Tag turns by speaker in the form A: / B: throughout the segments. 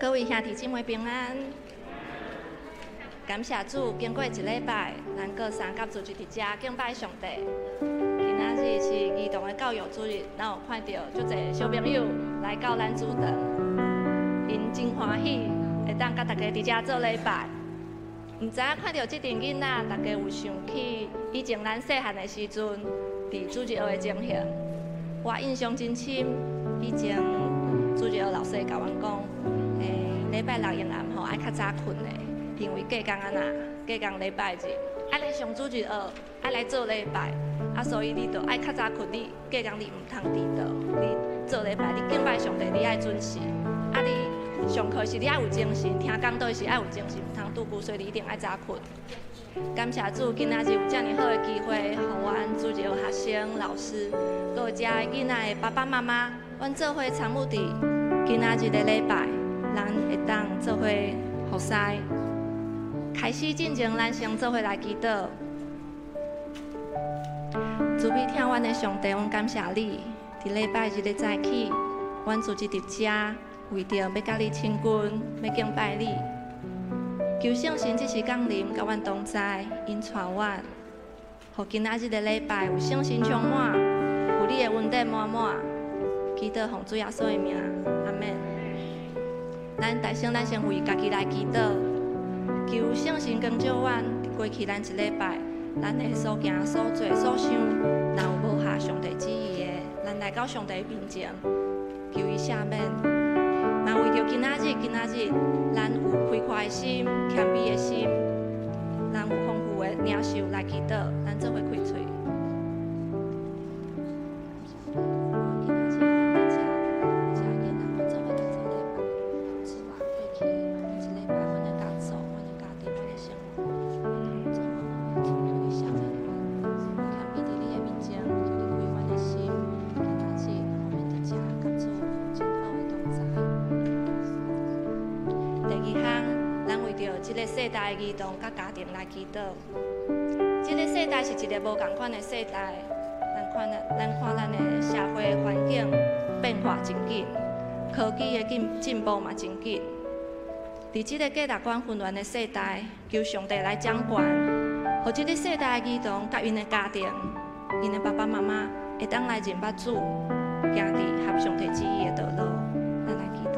A: 各位兄弟姊妹平安，感谢主，经过一礼拜，咱各三甲组织伫遮敬拜上帝。今仔日是儿童的教育主日，咱有看到足侪小朋友来到咱主堂，因真欢喜，会当甲大家伫遮做礼拜。毋知影看到即阵囡仔，大家有想起以前咱细汉的时阵，伫主日学的情形。我印象真深，以前主日学老师甲阮讲，礼拜六夜暗吼爱较早困的，因为隔工礼拜日爱来上主日学，爱来做礼拜，所以你着爱较早困，你隔工你毋通迟到，你做礼拜，你敬拜上帝，你爱准时，你上课时你爱有精神，听讲道时爱有精神，毋通拄久，所以你一定爱早困。感谢主，今仔日有遮尔好的机会，互阮主日学学生、老师，阁有遮囡仔的爸爸妈妈，阮做伙参与伫今仔日的礼拜，咱会当做伙服侍。开始进前，咱先做伙来祈祷。慈悲听阮的上帝，阮感谢你，伫礼拜日的早起，阮自己伫遮，为着要甲你亲近，要敬拜你。求圣神即时降临，甲阮同在，引带阮，互今仔日的礼拜有圣神充满，有你的恩典满满。祈祷奉主耶稣的名，阿门。咱大声，咱先为家己来祈祷，求圣神光照阮。过去咱一礼拜，咱的所行所做所想，若有无合上帝旨意的，咱来到上帝面前，求伊赦免。嘛为着今仔日，咱有开阔的心、谦卑的心，咱有丰富的领受来祈祷，咱做伙开嘴。世代的儿童甲家庭来祈祷。这个世代是一个无同款的世代，咱看咱的社会环境变化真紧，科技的进步嘛真紧。伫这个价值观混乱的世代，求上帝来掌管，互这个世代的儿童甲因的家庭、因的爸爸妈妈会当来认捌主，行伫合上帝旨意的道路。咱来祈祷。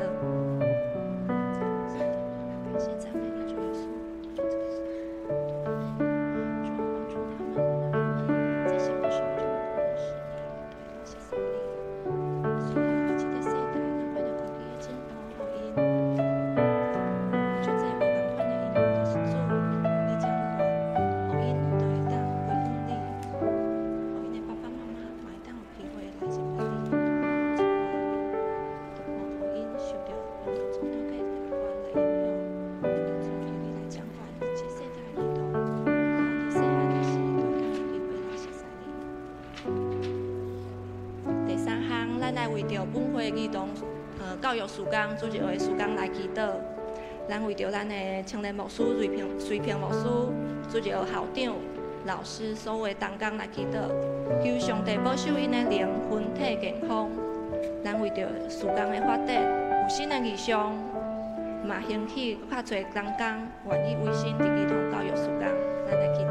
A: 本会儿童教育事工、主日学的事工来祈祷，咱为着咱的青年牧师、水平牧师、主日学校长、老师所有的同工来祈祷，求上帝保守因的灵魂体健康。咱为着事工的发展，有新的意向，嘛兴起较侪同工愿意为新伫儿童教育事工，咱来祈祷。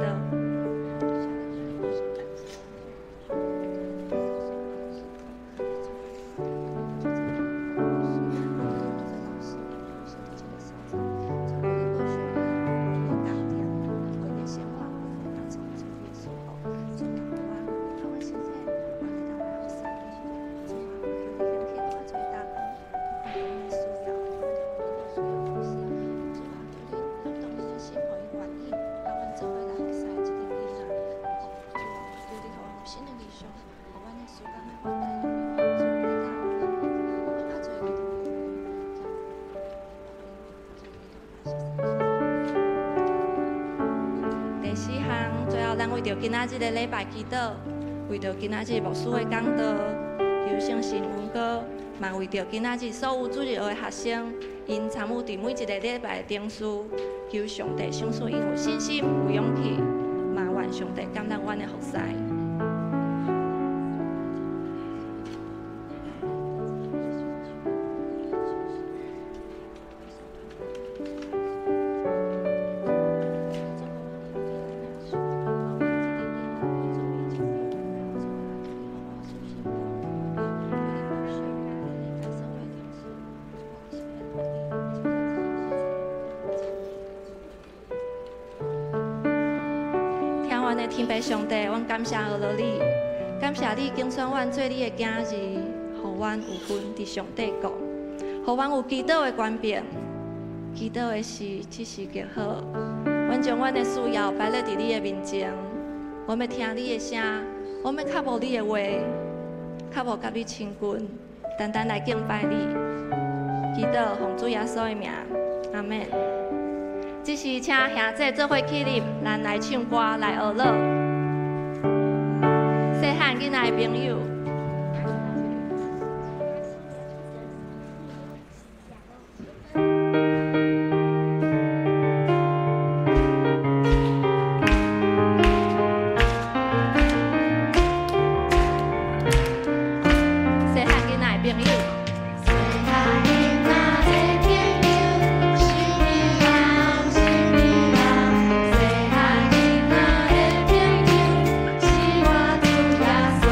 A: 为着今仔日的礼拜祈祷，为着今仔日牧师的讲道，求圣神恩膏，嘛为着今仔日所有主日学的学生，因参与伫每一个礼拜的定事，求上帝赏赐因有信心、有勇气，嘛愿上帝感动阮的服侍。阮的天父上帝，阮感谢阿罗你，感谢你拣选阮做你的囝儿，互阮有份伫上帝国，互阮有祈祷的权柄。祈祷的事只是极好，阮将阮的需要摆咧伫你的面前，阮要听你的声，阮要较无你的话，较无甲你亲近，单单来敬拜你。祈祷奉主耶稣的名，阿门。这是请兄姐做伙起立，咱来唱歌来学乐。细汉囡仔的朋友。
B: 是我主耶稣。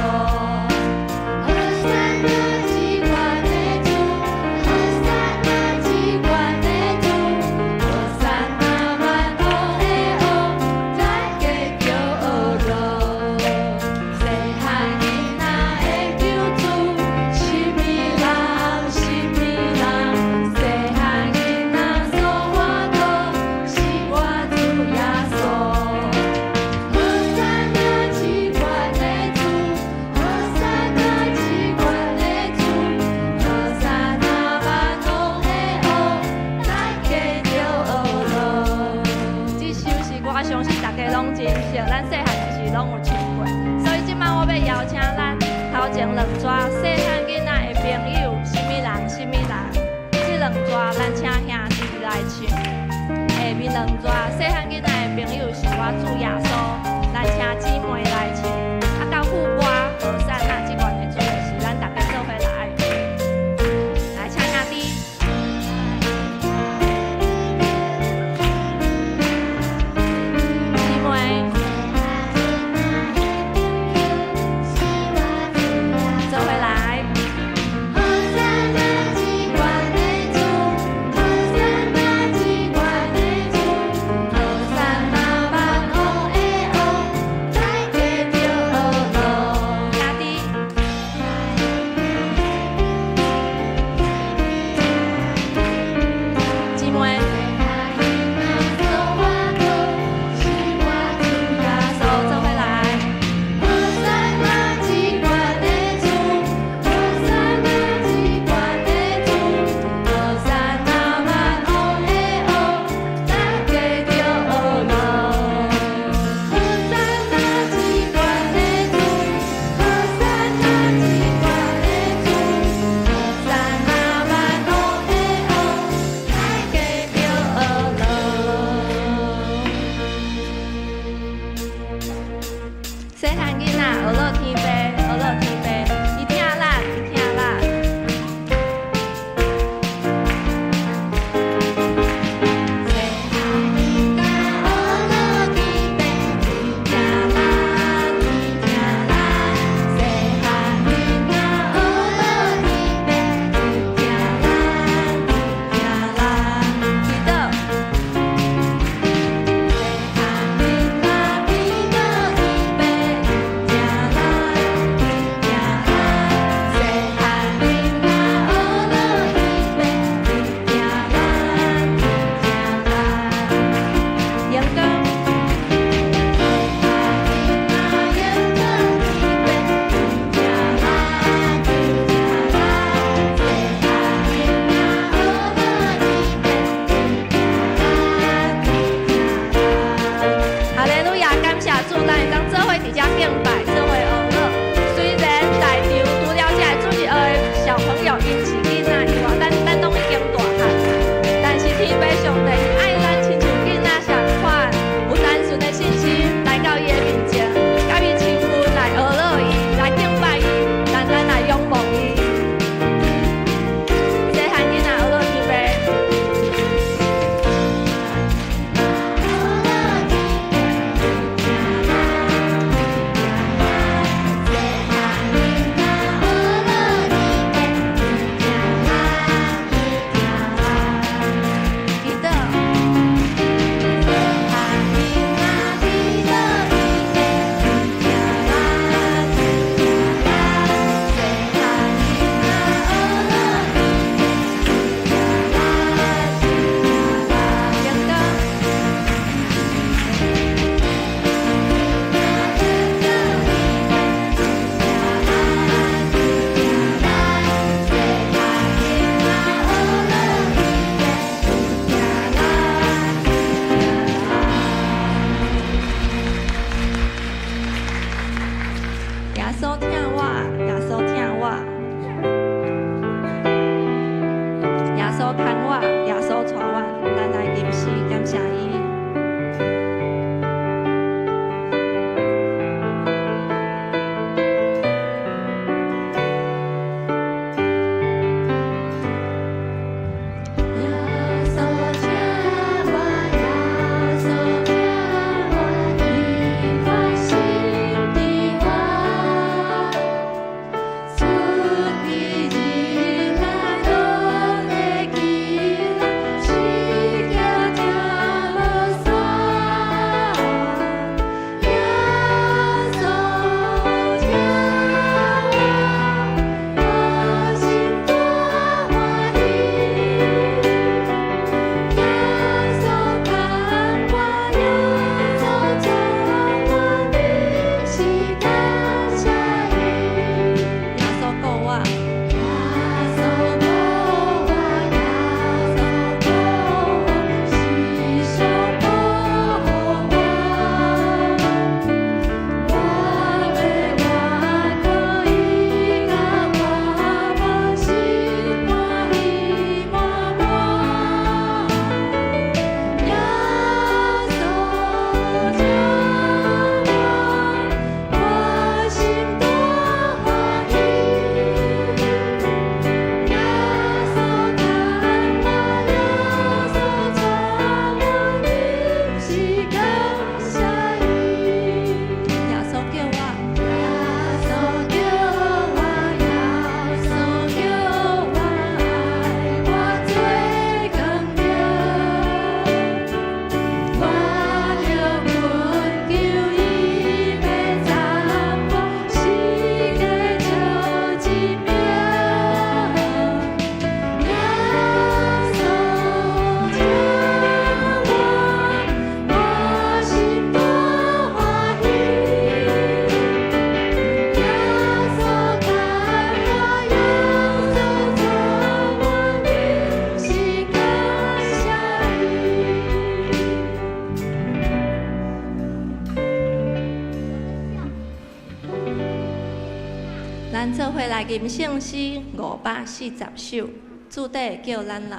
A: 来吟圣诗540首，主题叫咱人。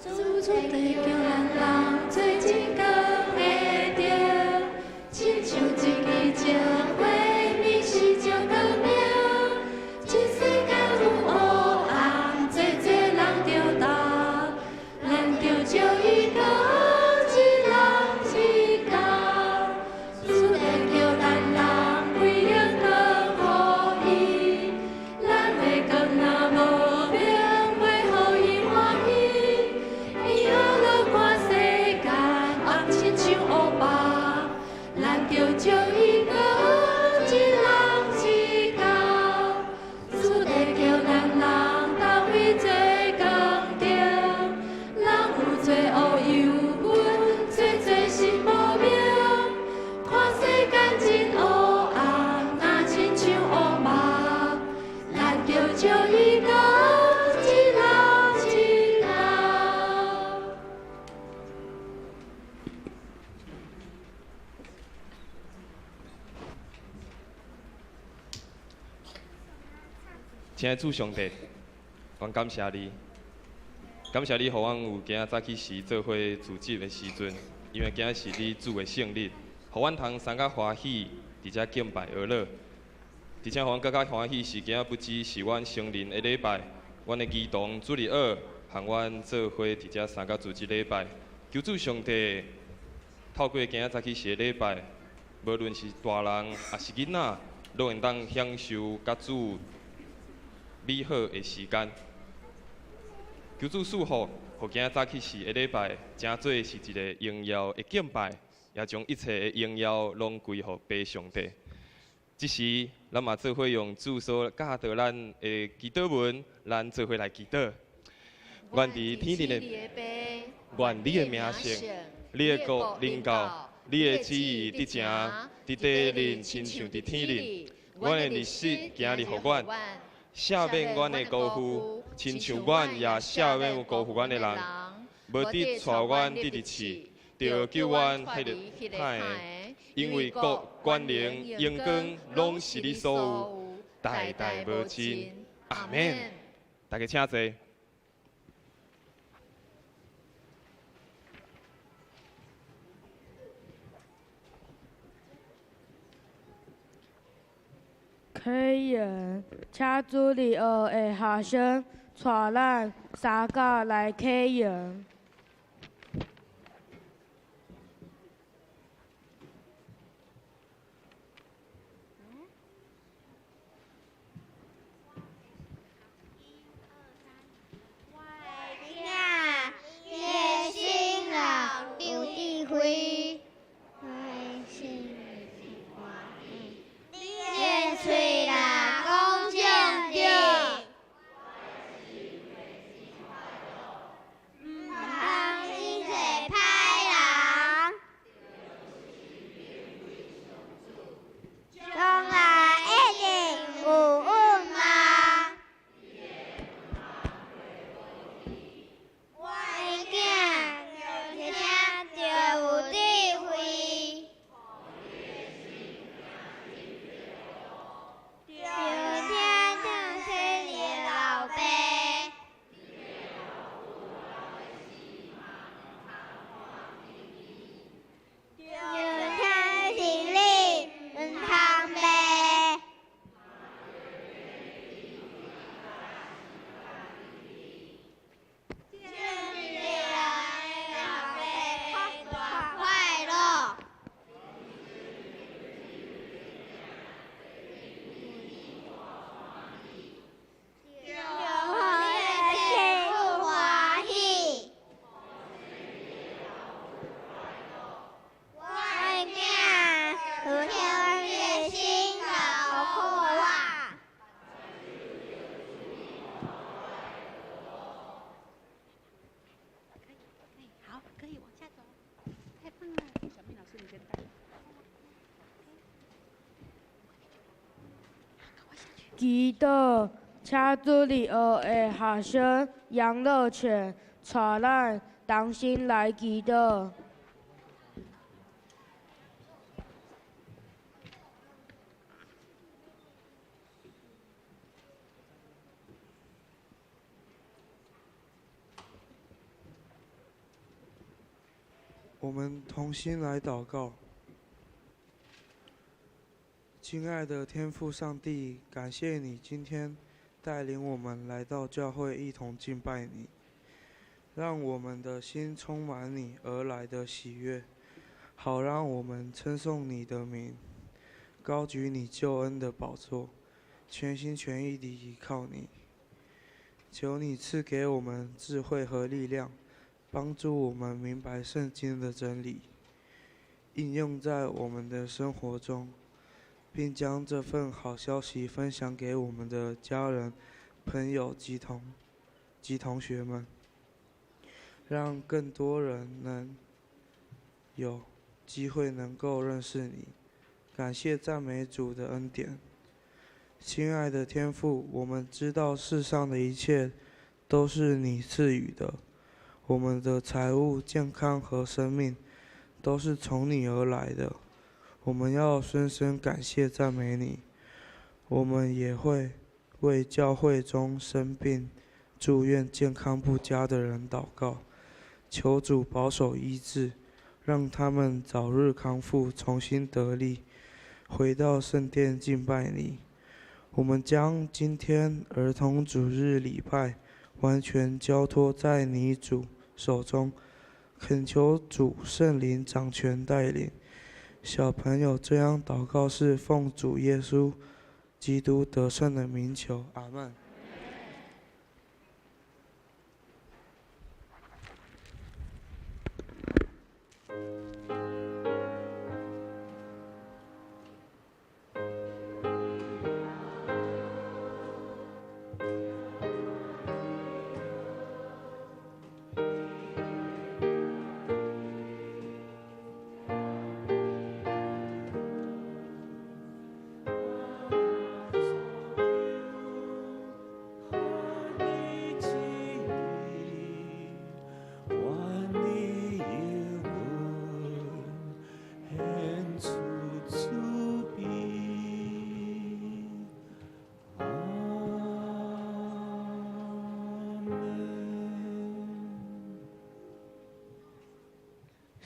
A: 主题叫咱人，做一天会着，亲像一支石花，面是石光明。这世界有黑暗，多多人着担，咱叫照伊高，一人一家。主题叫咱人，为了光予伊，咱的光若无明，袂互伊欢喜。以后落看世间，暗亲像乌白，咱着照伊高，一人一家。主题叫咱人，同位做公正，人有做乌有阮，做是无明。看世间真黑暗，若亲像乌目，咱着照伊高，一人一家。
B: 亲爱的主上帝，阮感谢你，感谢你，互阮有今仔早起时做伙自集的时阵，因为今仔是你主的圣日，互阮通参加欢喜，伫遮敬拜而乐。而且互阮更加欢喜是今仔不只是阮成人的礼拜，阮的儿童主日学，和阮做伙伫遮参加自集礼拜。求主上帝透过今仔早起时的礼拜，无论是大人还是囡仔，拢会当享受甲主美好的时间。求主赐福，互今仔早起时的礼拜，真做是一个荣耀的敬拜，也将一切的荣耀拢归乎爸上帝。即时，咱嘛做伙用主所教导咱的祈祷文，咱做伙来祈祷。愿伫天地的爸，愿你的名圣，你的国临到，你的旨意伫正，伫地人亲像伫天人。阮的日食今日互阮。赦免阮的辜负，亲像阮也赦免有辜负阮的人，无得带阮入地狱，着救阮迄个歹的。因为国、权能、荣光，拢是你所有，代代无尽。阿免。大家请坐。
C: 启言，请主日学的学生带咱三甲来启言。祈祷，请主日学的学生杨乐全带咱同心来祈祷。
D: 我们同心来祷告。亲爱的天父上帝，感谢你今天带领我们来到教会，一同敬拜你，让我们的心充满你而来的喜悦，好让我们称颂你的名，高举你救恩的宝座，全心全意地依靠你。求你赐给我们智慧和力量，帮助我们明白圣经的真理，应用在我们的生活中，并将这份好消息分享给我们的家人、朋友及同学们，让更多人能有机会能够认识你。感谢赞美主的恩典。亲爱的天父，我们知道世上的一切都是你赐予的，我们的财物、健康和生命都是从你而来的。我们要深深感谢赞美你。我们也会为教会中生病、住院、健康不佳的人祷告，求主保守医治，让他们早日康复，重新得力，回到圣殿敬拜你。我们将今天儿童主日礼拜完全交托在你主手中，恳求主圣灵掌权带领。小朋友这样祷告是奉主耶稣基督得胜的名求，阿们。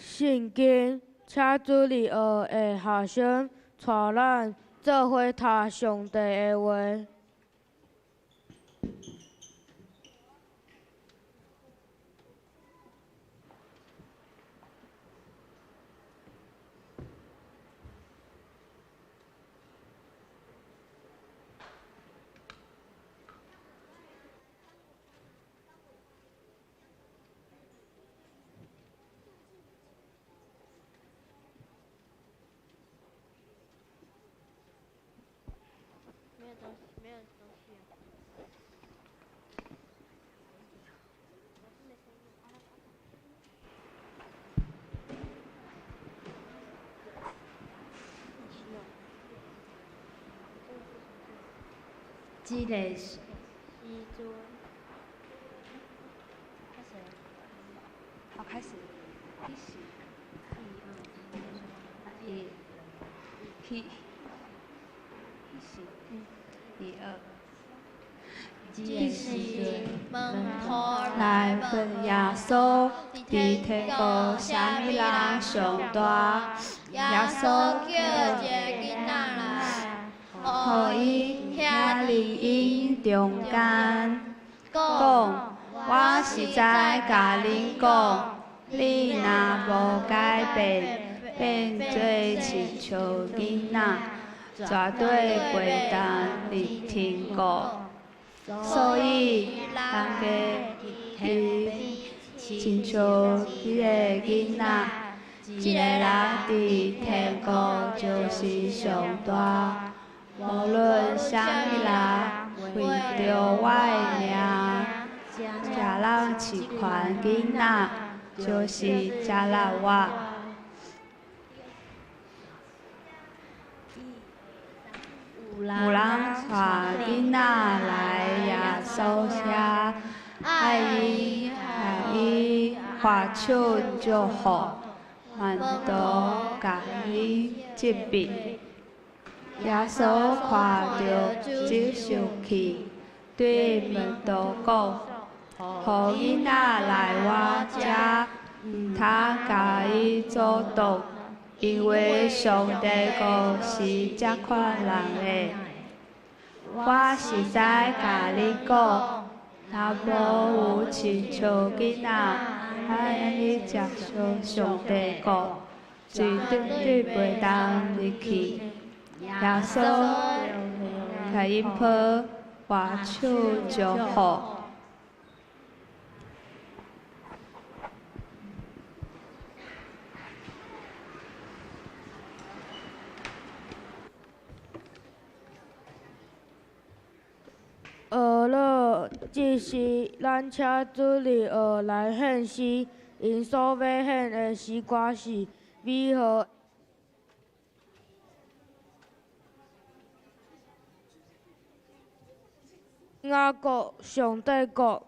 C: 圣经车主里学的学生，带咱做伙读上帝的话。
E: 这个时阵，
A: 好，开始。
E: 这时门徒来问耶稣，伫天国啥物人上大？耶稣叫一个囡仔来，互伊遐伫因中间，讲：我实在甲恁讲，你若无改变，变做亲像囡仔，绝对袂当入天国。所以，大家伊亲像迄个囡仔，一个人伫天国就是上大。无论啥物人为着我的名，食人饲款囡仔，就是食了我。有人带囡仔来耶稣遐，爱伊爱伊花手祝福，万道甲伊疾病。耶稣看到这生气，对门徒讲：，互囡仔来我遮，毋通甲伊阻挡，因为上帝国是这款人的。我实在甲你讲，若无有亲像囡仔，安尼接受上帝国，绝对袂当入去。耶稣甲因抱画手祝福。
C: 这是咱车主里来献诗，因所要献的诗歌是美好。雅各上帝国。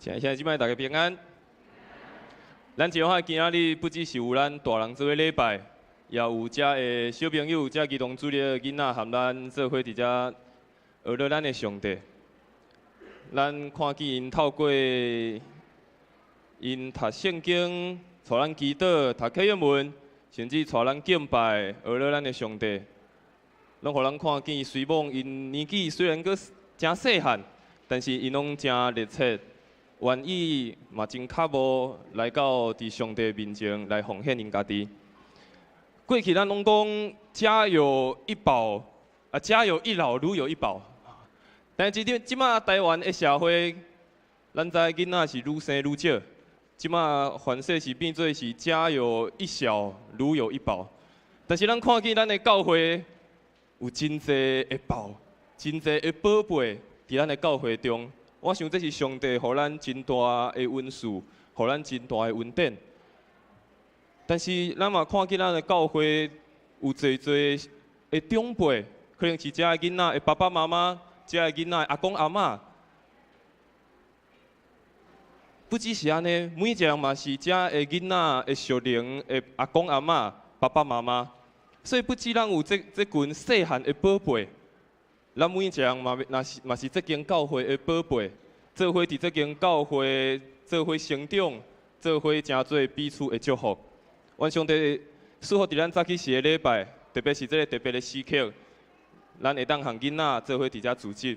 B: 现在即摆大家平安。咱教会今仔日不只是有咱大人做伙礼拜，也有遮的小朋友、遮儿童主日的囡仔和咱做伙伫遮学了咱的上帝。咱看见因透过因读圣经、带咱祈祷、读启示文，甚至带咱敬拜，学了咱的上帝，拢互咱看见虽望因年纪虽然阁真细汉，但是因拢真热切，愿意嘛真脚无来到伫上帝面前来奉献因家己。过去咱拢讲家有一宝，家有一老如有一宝。但是即马台湾的社会，咱知囡仔是愈生愈少，即马凡世是变做是家有一小如有一宝。但是咱看见咱的教会有真侪的宝，真侪的宝贝伫咱的教会中。我想这是上帝予咱真大的恩赐，予咱真大的恩典。但是咱嘛看见咱的教会有侪侪的长辈，可能是遮的囡仔的爸爸妈妈。遮个囡仔阿公阿嬷，不只是安尼，每一个人嘛是遮个囡仔的属灵的阿公阿嬷、爸爸妈妈。所以不只咱有这群细汉的宝贝，咱每一个人嘛是这间教会的宝贝，做伙伫这间教会做伙成长，做伙真做彼此的祝福。愿上帝赐福伫咱早起时的礼拜，特别是这个特别的时刻。咱会当和囡仔做伙伫遮组织，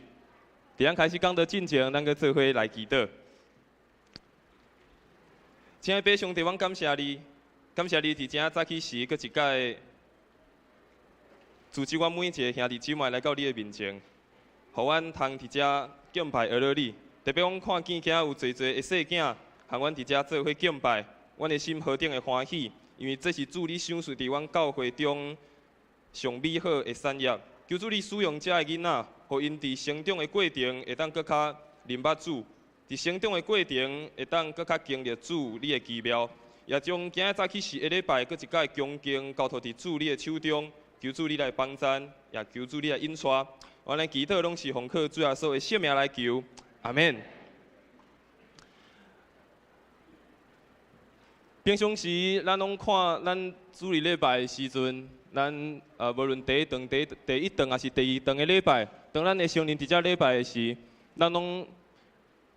B: 伫咱开始讲到进前，咱去做伙来祈祷。亲爱的上帝，阮感谢你，感谢你伫遮早起时，搁一届组织阮每一个兄弟姊妹来到你的面前，互阮通伫遮敬拜学了你。特别阮看见遐有侪侪的细囝，和阮伫遮做伙敬拜，阮的心何等的欢喜，因为这是主你赏赐伫阮教会中上美好的产业。求主你使用遮个囡仔，互因伫成长的过程会当搁较认捌主，伫成长的过程会当搁较经历主你的奇妙，也将今仔早起时下礼拜搁一届恭敬交托伫主你的手中，求主你来帮赞，也求主你来引带。阮的祈祷拢是奉靠主耶稣的圣名来求，阿门。平常时咱拢看咱主日礼拜的时阵。咱无论第一堂、第一堂还是第二堂的礼拜，当咱的成人伫遮礼拜的时，咱拢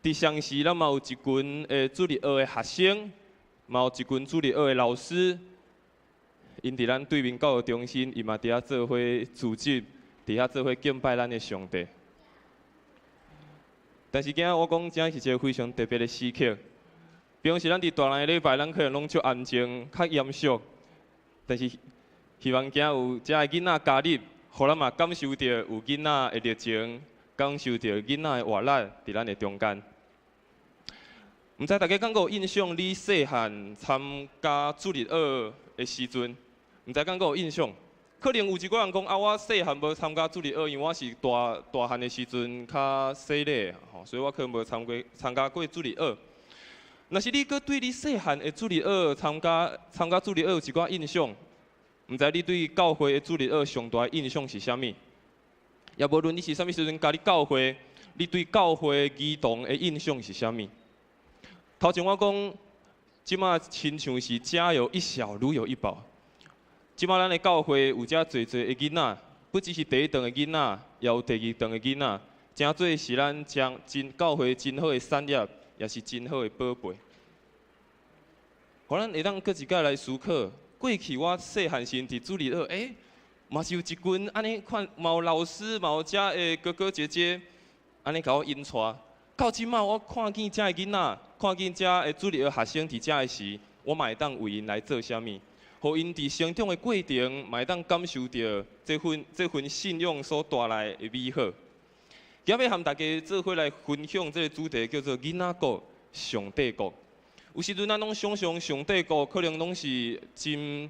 B: 伫上时，咱嘛有一群主日学的学生，嘛有一群主日学的老师，因伫咱对面教育中心，伊嘛伫遐做伙组织，伫遐做伙敬拜咱的上帝。但是今仔我讲，真是一个非常特别的时刻。平时咱伫大人的礼拜，咱可能拢足安静、较严肃，但是。希望今有遮个囡仔加入，互咱嘛感受到有囡仔的热情，感受到囡仔的活力伫咱的中间。毋知大家敢有印象？你细汉参加主日学的时阵，毋知敢有印象？可能有一个人讲啊，我细汉无参加主日学，因为我是大汉的时阵较细粒，所以我可能无参加过主日学。若是你搁对你细汉的主日学参加主日学有一寡印象？毋知你对教会的主日学上大的印象是啥物？也无论你是啥物时阵加入教会，你对教会儿童的印象是啥物？头前我讲，即马亲像是家有一小如有一宝。即马咱的教会有遮侪侪的囡仔，不只是第一堂的囡仔，也有第二堂的囡仔，真做是咱教会真好的产业，也是真好的宝贝。互咱会当搁一摆来思考。过去我细汉时伫主日学，嘛是有一群安尼看，嘛有老师，嘛有遮的哥哥姐姐，安尼甲我引带。到即马我看见遮的囡仔，看见遮的主日学学生伫遮的时，我嘛会当为因来做啥物，互因伫成长的过程，嘛会当感受到这份信仰所带来的美好。今日要和大家做伙来分享这个主题，叫做囡仔国、上帝国。有时阵咱拢想象上帝国可能拢是真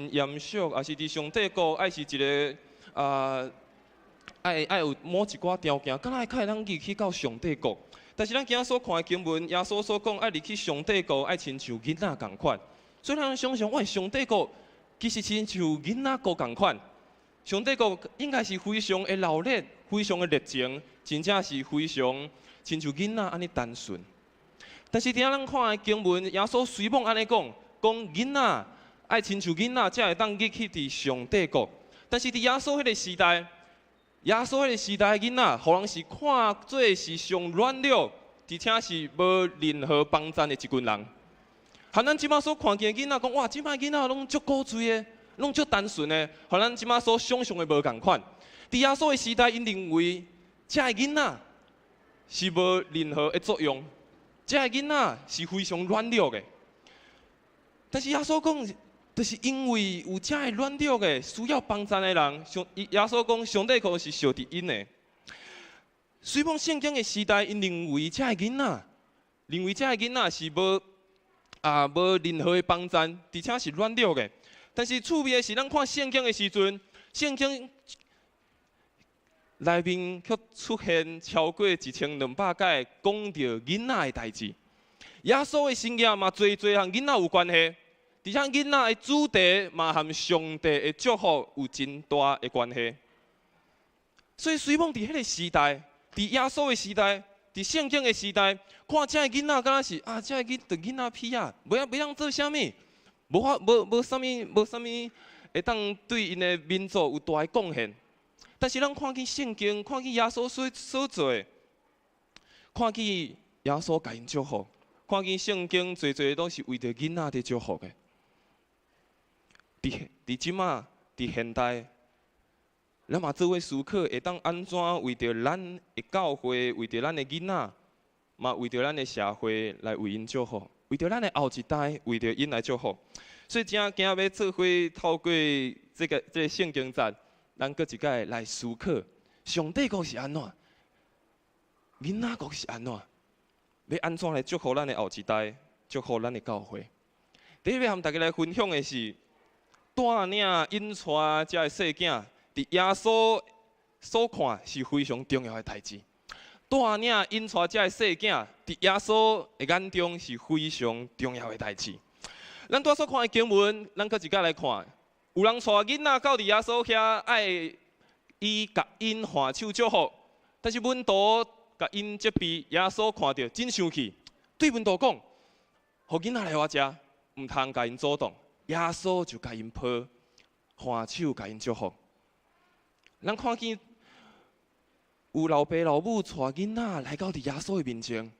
B: 严肃，还是伫上帝国爱是一个爱有某一寡条件，敢若会当入去到上帝国。但是咱今仔所看的经文，耶稣所讲爱入去上帝国，爱亲像囡仔共款。所以咱想象，喂，上帝国其实亲像囡仔国共款。上帝国应该是非常的热烈，非常的热情，真正是非常亲像囡仔安尼单纯。但是伫咱看的经文，耶稣随便安尼讲囡仔爱亲像囡仔，才会当入去伫上帝国。但是伫耶稣迄个时代，耶稣迄个时代的囡仔，互人是看做是上软弱，而且是无任何帮衬的一群人。和咱即马所看见的囡仔讲，哇，即摆囡仔拢足古锥的，拢足单纯的，和咱即马所想象的无共款。伫耶稣的时代，因认为这个囡仔是无任何的作用，这个囡仔是非常软弱的。但是耶稣讲，就是因为有这个软弱的、需要帮衬的人，耶稣讲上帝国是小伫因的。随便圣经的时代，因认为这个囡仔是无任何的帮衬，而且是软弱的。但是趣味的是，咱看圣经的时阵，圣经内面却出现超过1200解讲到囡仔的代志。耶稣的生涯嘛，侪和囡仔有关系，而且囡仔的主题嘛，和上帝的祝福有真大的关系。所以，随便伫迄个时代，伫耶稣的时代，伫圣经的时代，看这个囡仔，敢若是这个囡仔屁啊，袂当做啥物，无啥物会当对因的民族有大的贡献。但是，咱看见圣经，看见耶稣所做的，看见耶稣甲因祝福，看见圣经侪都是为着囡仔伫祝福的。伫即马，伫现代，咱嘛做伙思考，会当安怎为着咱的教会，为着咱的囡仔，嘛为着咱的社会来为因祝福，为着咱的后一代，为着因来祝福。所以，今日要做伙透过这个圣经节。咱搁一摆来思考，上帝国是安怎？囡仔国是安怎？要安怎来祝福咱的后一代，祝福咱的教会？第一要和大家来分享的是，带领引带这个细囝，伫耶稣所看是非常重要的代志。带领引带这个细囝，伫耶稣的眼中是非常重要的代志。咱拄所看的经文，咱搁一摆来看。有人带囡仔到伫耶稣遐，爱伊甲因换手祝福，但是门徒甲因责备，耶稣看到真生气，对门徒讲：，互囡仔来我遮，毋通甲因阻挡。耶稣就甲因抱，换手甲因祝福。咱看见有老爸老母带囡仔来到伫耶稣的面前，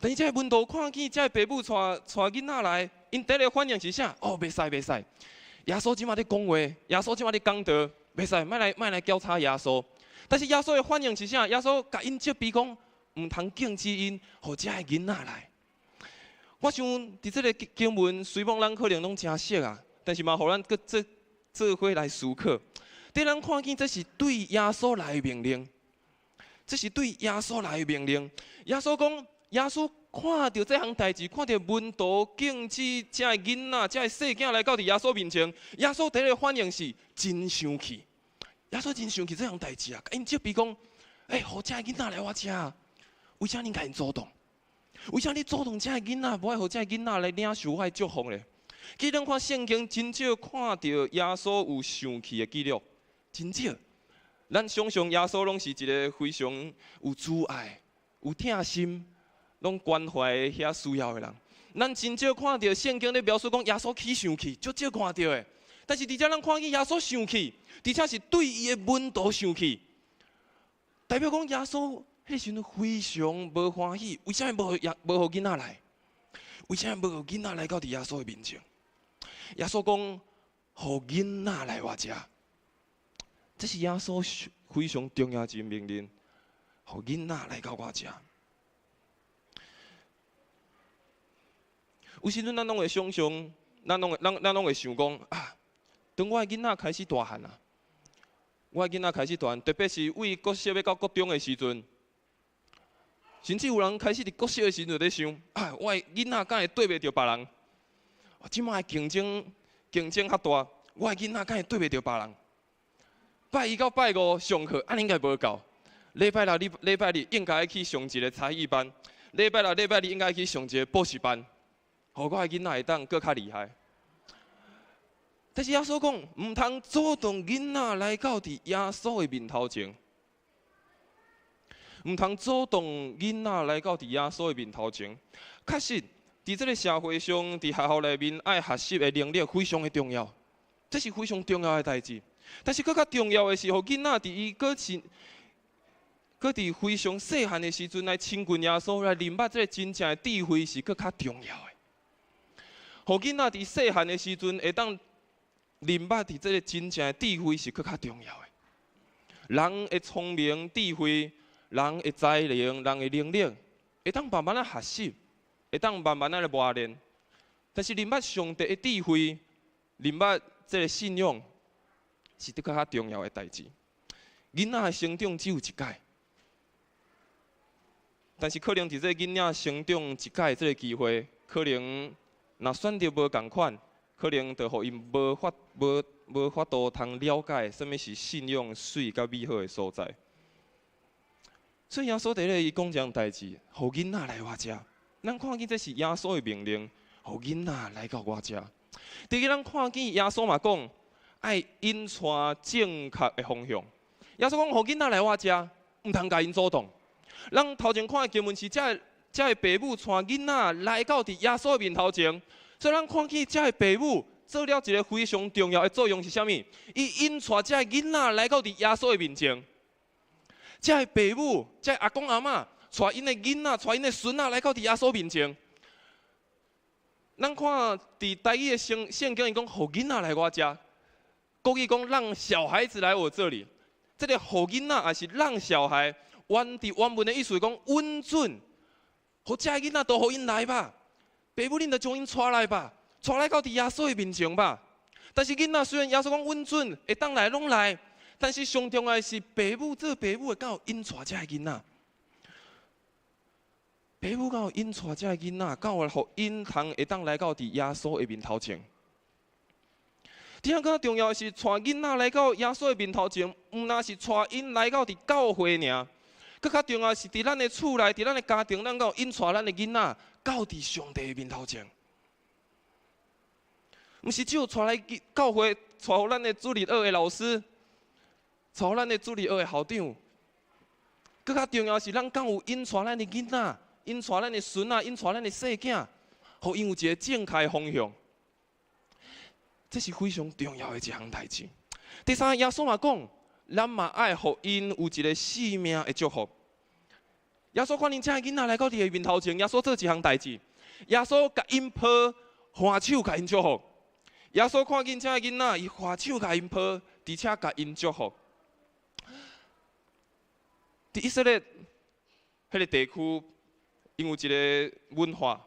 B: 但是这门徒看见这爸母带囡仔来，因第一个反应是啥？哦，袂使袂使。耶稣即马咧讲话，耶稣即马咧讲道，袂使，莫来交叉耶稣。但是耶稣的反应是啥？耶稣甲因责备讲，毋通禁止因，互遮个囡仔来。我想伫即个经文，虽然咱可能拢真熟啊，但是嘛，互咱搁做伙来思考。对咱看见，这是对耶稣来的命令，这是对耶稣来的命令。耶稣讲，耶稣。看到这项代志，看到门徒禁止这个囡仔、这个细囝来到伫耶稣面前，耶稣第一个反应是真生气。耶稣真生气这项代志啊！因责备讲：，互这个囡仔来我遮，为啥你甲因阻挡？为啥你阻挡这个囡仔，无爱互这个囡仔来领受我的祝福呢？其实咱看圣经，真少看到耶稣有生气的记录，真少。咱想象耶稣拢是一个非常有慈爱、有疼心。拢关怀遐需要的人，咱真少看到圣经咧描述讲耶稣起生气，足少看到的。但是，伫遮咱看见耶稣生气，而且是对伊的门徒生气，代表讲耶稣迄时阵非常无欢喜。为啥无互囡仔来？为啥无互囡仔来到伫耶稣的面前？耶稣讲，互囡仔来我遮，这是耶稣非常重要一命令，互囡仔来到我遮。有时阵咱拢会想象，咱拢会想讲啊，当我的囡仔开始大汉啊，我的囡仔开始大汉，特别是为国小要到国中的时阵，甚至有人开始伫国小的时阵就咧想啊，我的囡仔敢会对袂着别人？即摆的竞争较大，我的囡仔敢会对袂着别人？拜一到拜五上课，应该无够。礼拜六应该去上一个才艺班，礼拜六应该去上一个补习班。互我的囡仔会当更较厉害，但是耶稣讲，毋通阻挡囡仔来到伫耶稣的面头前。唔通阻挡囡仔来到伫耶稣的面头前。确实，伫这个社会上，伫学校内面爱学习的能力非常的重要，这是非常重要的代志。但是，更较重要的是，互囡仔伫伊搁伫非常细汉的时阵来亲近耶稣，来明白这个真正的智慧是更较重要的。互囡仔伫细汉的时阵会当明白伫这个真正的智慧是更较重要的。人的聪明、智慧，人的才能、人的能力，会当慢慢学习，会当慢慢来磨练。但是，明白上帝的智慧，明白这个信仰，是更较重要的代志。囡仔的成长只有一届。但是可能伫这囡仔成长一届这个机会，可能若选择无共款，可能就互因无法度通了解什么是信仰水甲美好的所在。所以耶稣伫咧伊讲一样代志，互囡仔来我遮。咱看见这是耶稣的命令，互囡仔来到我遮。第二，咱看见耶稣嘛讲，爱引带正确的方向。耶稣讲，互囡仔来我遮，毋通甲因阻挡。咱头前看的经文是，这的父母带囡仔来到伫耶稣的面头前，所以咱看见这的父母做了一个非常重要的作用是啥物？伊引带这囡仔来到伫耶稣的面前。这的父母、这阿公阿嬷带因的囡仔、带因的孙仔来到伫耶稣面前。咱看伫台语的圣经，伊讲，互囡仔来我遮。国语讲，让小孩子来我这里。这个互囡仔也是让小孩。原文的意思是讲稳准，互这囡仔都互因来吧，爸母恁就将因带来吧，带来到伫耶稣的面前吧。但是囡仔虽然耶稣讲稳准，会当来拢来，但是上重要的是爸母会到因带这囡仔，爸母到因带这囡仔，到互因会当来到伫耶稣的面头前。第二个重要的是，带囡仔来到耶稣的面头前，毋那是带因来到伫教会尔。更较重要是，伫咱的厝内，伫咱的家庭，咱有引带咱的囡仔到伫上帝的面头前。毋是只有带来教会，带互咱的主日学的老师，带互咱的主日学的校长。更较重要是，咱敢有引带咱的囡仔，引带咱的孙仔，引带咱的细囝，互因有一个正确的方向。这是非常重要的一项代志。第三，耶稣嘛讲。咱嘛爱互因有一个生命的祝福。耶稣看恁这囡仔来到伊面头前，耶稣做一项代志，耶稣甲因抱，欢手甲因祝福。耶稣看见这囡仔，伊欢手甲因抱，而且甲因祝福。伫以色列迄个地区，因有一个文化，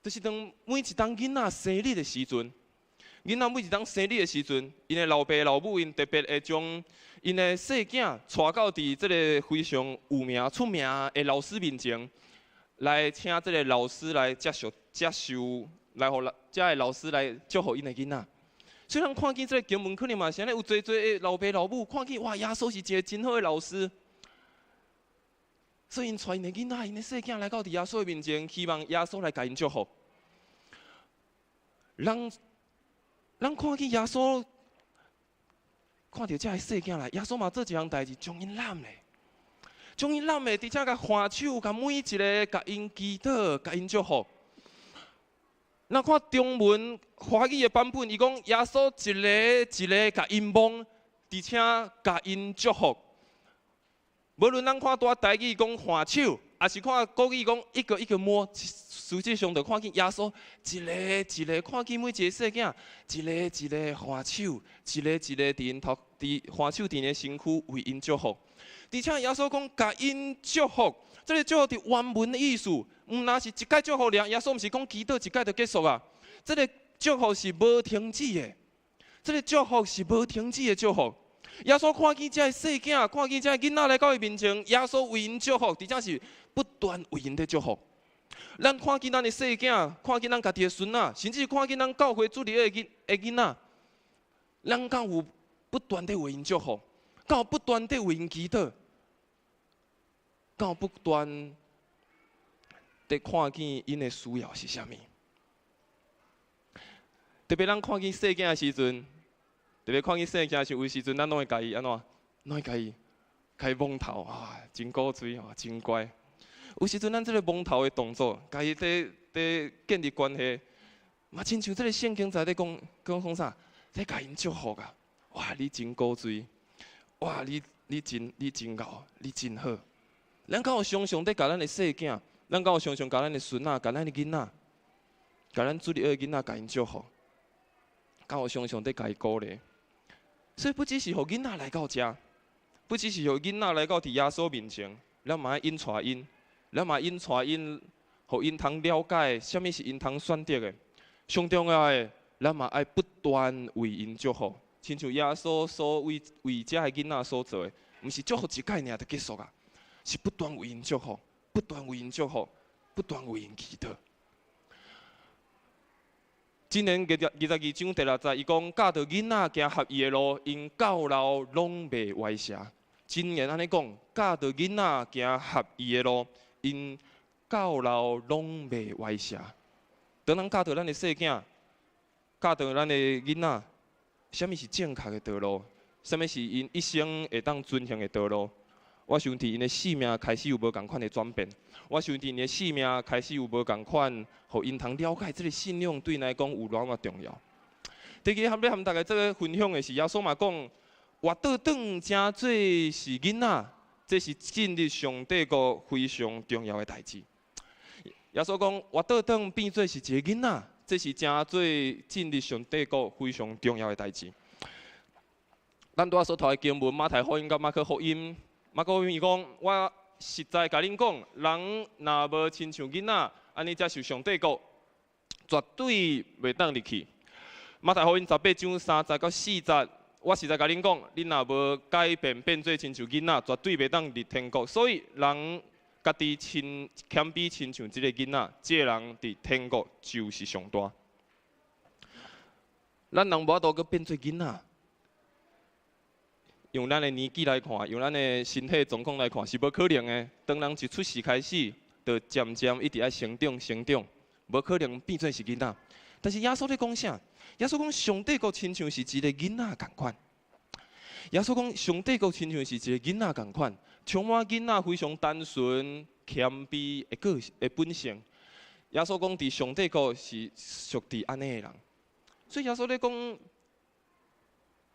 B: 就是当每一当囡仔生日的时阵。囡仔每一当生日的时阵，因的老爸老母因特别会将因的细囝带到伫这个非常有名出名的老师面前，来请这个老师来接受，来互这个老师来祝福因的囡仔。虽然看见这个经文，可能嘛是安尼有侪的老爸老母看见哇，耶稣是一个真好的老师，所以因带因的囡仔、因的细囝来到伫耶稣的面前，希望耶稣来甲因祝福。咱看见耶稣，看到这个细囝来，耶稣嘛做一项代志，将因揽嘞，将因揽嘞，而且甲欢手，甲每一个甲因祈祷，甲因祝福。咱看中文华语的版本，伊讲耶稣一个一个甲因摸，而且甲因祝福。无论咱看多台语讲欢手，也是看国语讲一个一个摸。实际上，就看见耶稣一个一个，看见每一个细囝，一个一个欢手，一个一个伫因头，伫欢手伫因身躯为因祝福。而且耶稣讲，甲因祝福，这个祝福伫原文的意思，毋那是一届祝福尔。耶稣毋是讲祈祷一届就结束啊，这个祝福是无停止的，这个祝福是无停止的祝福。耶稣看见这细囝，看见这囡仔来到伊面前，耶稣为因祝福，而且是不断为因的祝福。咱看见咱的细囝，看见咱家己的孙仔，甚至看见咱教会主日的囡仔，咱敢有不断地为因祝福，敢有不断地为因祈祷，敢有不断地看见因的需要是啥物？特别咱看见细囝的时阵，特别看见细囝是为时阵，咱拢会家己安怎？拢会家己开蒙头啊，真古锥吼，真乖。有时阵咱这个蒙头的动作，家己伫建立关系，嘛亲像这个圣经在咧讲啥，在甲因祝福啊。哇，你真古锥，哇，你真敖，你真好。咱敢有常常伫甲咱的细囝，咱敢有常常甲咱的孙仔、甲咱的囡仔、甲咱主日的囡仔，甲因祝福，敢有常常伫甲伊鼓励。所以不只是互囡仔来到遮，不只是互囡仔来到伫耶稣面前，咱嘛要引带因，咱嘛引带因，互因通了解什么是因通选择的。上重要的，咱嘛要不断为因祝福，亲像耶稣所为遮的囡仔所做的，毋是祝福一概念就结束啊，是不断为因祝福，不断为因祝福，不断为因祈祷。今年22章第6节，伊讲教导囡仔行合意的路，因到老拢袂歪斜。今年安尼讲，教导囡仔行合意的路，因到老拢袂歪斜。当咱教导咱的细囝，教导咱的囡仔，什么是正确的道路？什么是因一生会当遵行的道路？我想伫因的生命开始有无共款的转变。我想伫因的生命开始有无共款，互因通了解这个信仰对咱来讲有偌么重要。第二个要和大家做个分享的是，耶稣嘛讲，活倒转正做是囡仔，这是进入上帝国非常重要的代志。耶稣讲，活倒转变做是一个囡仔，这是正做进入上帝国非常重要的代志。咱拄仔所读的经文，马太福音甲马可福音。马可福音伊讲，我实在甲恁讲，人若无亲像囡仔，安尼才受上帝国，绝对袂当入去。马太福音18章3节到4节，我实在甲恁讲，恁若无改变变做亲像囡仔，绝对袂当入天国。所以人家己谦卑亲像即个囡仔，即个人伫天国就是上大。咱人无法度阁变做囡仔。用咱的年纪来看，用咱的身体状况来看，是无可能的。当人一出世开始，就渐渐一直爱成长，无可能变做是囡仔。但是耶稣咧讲啥？耶稣讲上帝国亲像是一个囡仔共款。耶稣讲上帝国亲像是一个囡仔共款，充满囡仔非常单纯、谦卑的本性。耶稣讲伫上帝国是属于安尼的人，所以耶稣咧讲。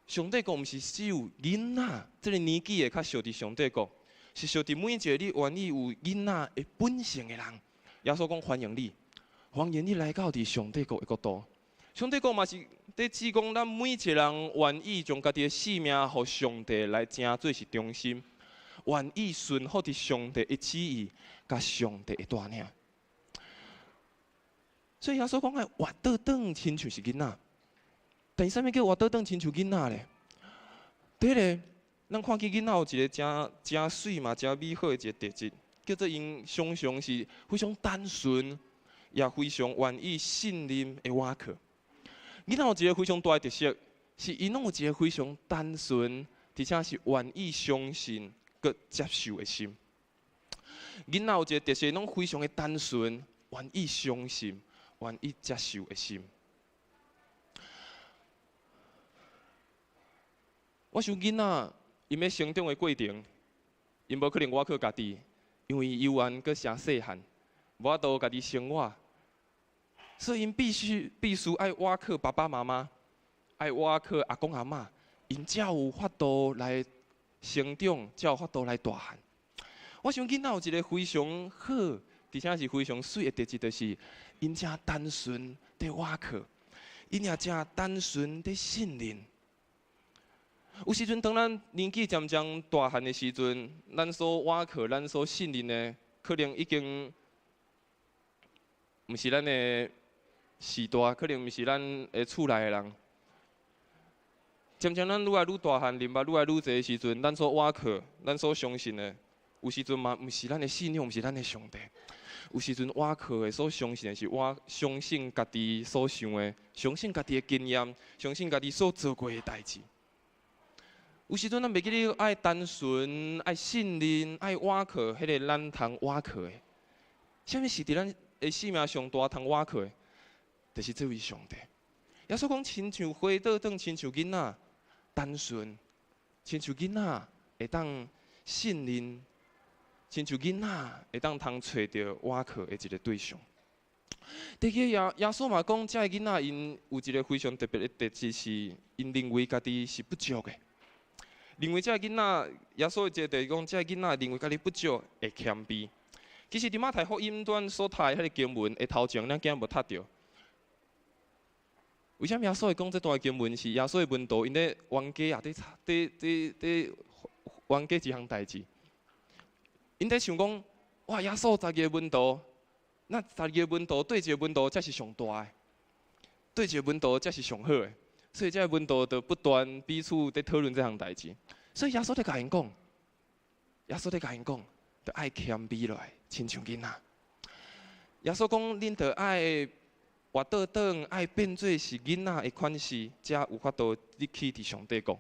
B: 上帝国毋是只有囡仔，这个年纪会较属伫上帝国，是属伫每一个你愿意有囡仔的本性的人。耶稣讲欢迎你，欢迎你来到伫上帝国的国度。上帝国嘛是伫指讲咱每一个人愿意将家己的性命，互上帝来正做是中心，愿意顺服伫上帝的旨意，甲上帝的带领。所以耶稣讲的活倒转亲像是囡仔。但是啥物叫活倒转亲像囡仔咧？第一个，咱看见囡仔有一个真水嘛、真美好的一个特质，叫做因常常是非常单纯，也非常愿意信任的瓦克。囡仔有一个非常大的特色，是因拢有一个非常单纯，而且是愿意相信、佮接受的心。囡仔有一个特色，拢非常的单纯，愿意相信、愿意接受的心。我想囡仔因要成长的过程，因无可能我靠家己，因为幼儿阁诚细汉，无法度家己生活，所以因必须爱我靠爸爸妈妈，爱我靠阿公阿嬷，因才有法度来成长，才有法度来大汉。我想囡仔有一个非常好，而且是非常水的特质，就是因真单纯在我靠，因也真单纯在信任。有时阵，当咱年纪渐渐大汉的时阵，咱所倚靠、咱所信任的，可能已经毋是咱的时代，可能毋是咱的厝内的人。渐渐咱愈来愈大汉，人捌愈来愈侪的时阵，咱所倚靠、咱所相信的，有时阵嘛毋是咱的信仰，毋是咱的上帝。有时阵倚靠的、所相信的是我相信家己所想的，相信家己的经验，相信家己所做过的代志。有时阵咱袂记得爱单纯、爱信任、爱倚靠，迄个咱通倚靠的。啥物是伫咱的生命上大通倚靠的？就是这位上帝。耶稣讲，亲像回倒转，亲像囡仔，单纯，亲像囡仔会当信任，亲像囡仔会当通找到倚靠的一个对象。第二，耶稣嘛讲，这个囡仔因有一个非常特别的特质，是因认为家己是不足的。认为这个囡仔，耶稣一个就是讲，这个囡仔认为家己不足，会谦卑。其实伫马太福音段所读的迄个经文的头前，咱竟然无读到。为什么耶稣会讲这段经文是耶稣的门徒因咧冤家啊？伫冤家一项代志。因在想讲，哇，耶稣10个门徒，那10个门徒对一个门徒才是上大的，对一个门徒才是上好的。所以这个门徒就不断彼此在讨论这项代志。所以耶稣在甲因讲，耶稣在甲因讲，着爱谦卑落来，亲像囡仔。耶稣讲，恁着爱活倒转，爱变做是囡仔的款式，才有法度入去伫上帝国。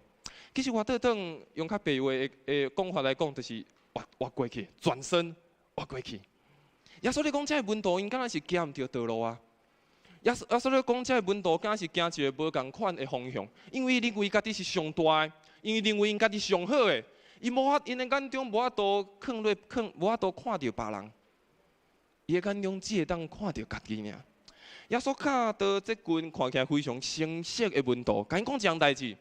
B: 其实活倒转用较白话的讲法来讲，就是活过去，转身活过去。耶稣咧讲，这门徒因敢若是行毋着道路啊。耶稣咧讲，这门徒敢若是行一个无共款的方向，因为认为家己是上大的，因为认为因家己上好的，因的眼中无法度无法度看到别人，伊的眼中只会当看到家己尔。耶稣看到这群看起来非常成熟的门徒，甲因讲一项代志，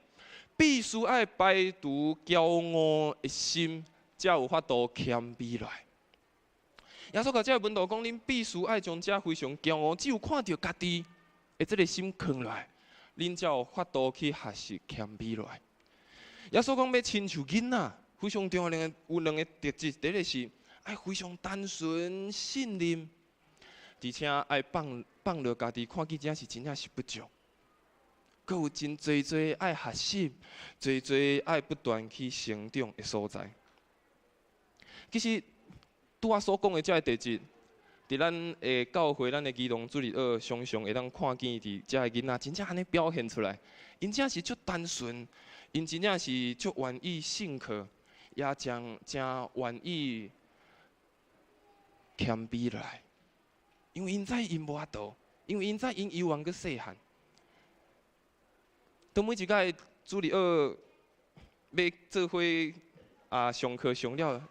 B: 必须爱摆除骄傲的心，才有法度谦卑来。耶稣甲这个门徒讲：，恁必须爱将这非常骄傲，只有看到家己的这个心放落来，恁才有法度去学习谦卑落来。耶稣讲要亲像囡仔，非常重要有两个特质，第一个是爱非常单纯信任，而且爱放落家己，看见真正是不足。阁有真侪爱学习，侪爱不断去成长的所在。其实，拄我所讲的这个特质，伫咱的教会、咱的儿童主日学，常常会当看见伫这个囡仔真正安尼表现出来。因真是足单纯，因真正是足愿意信靠，也真愿意谦卑落来。因为因知因无法度，因为因知因犹原阁细汉。当每一届主日学要做伙上课上了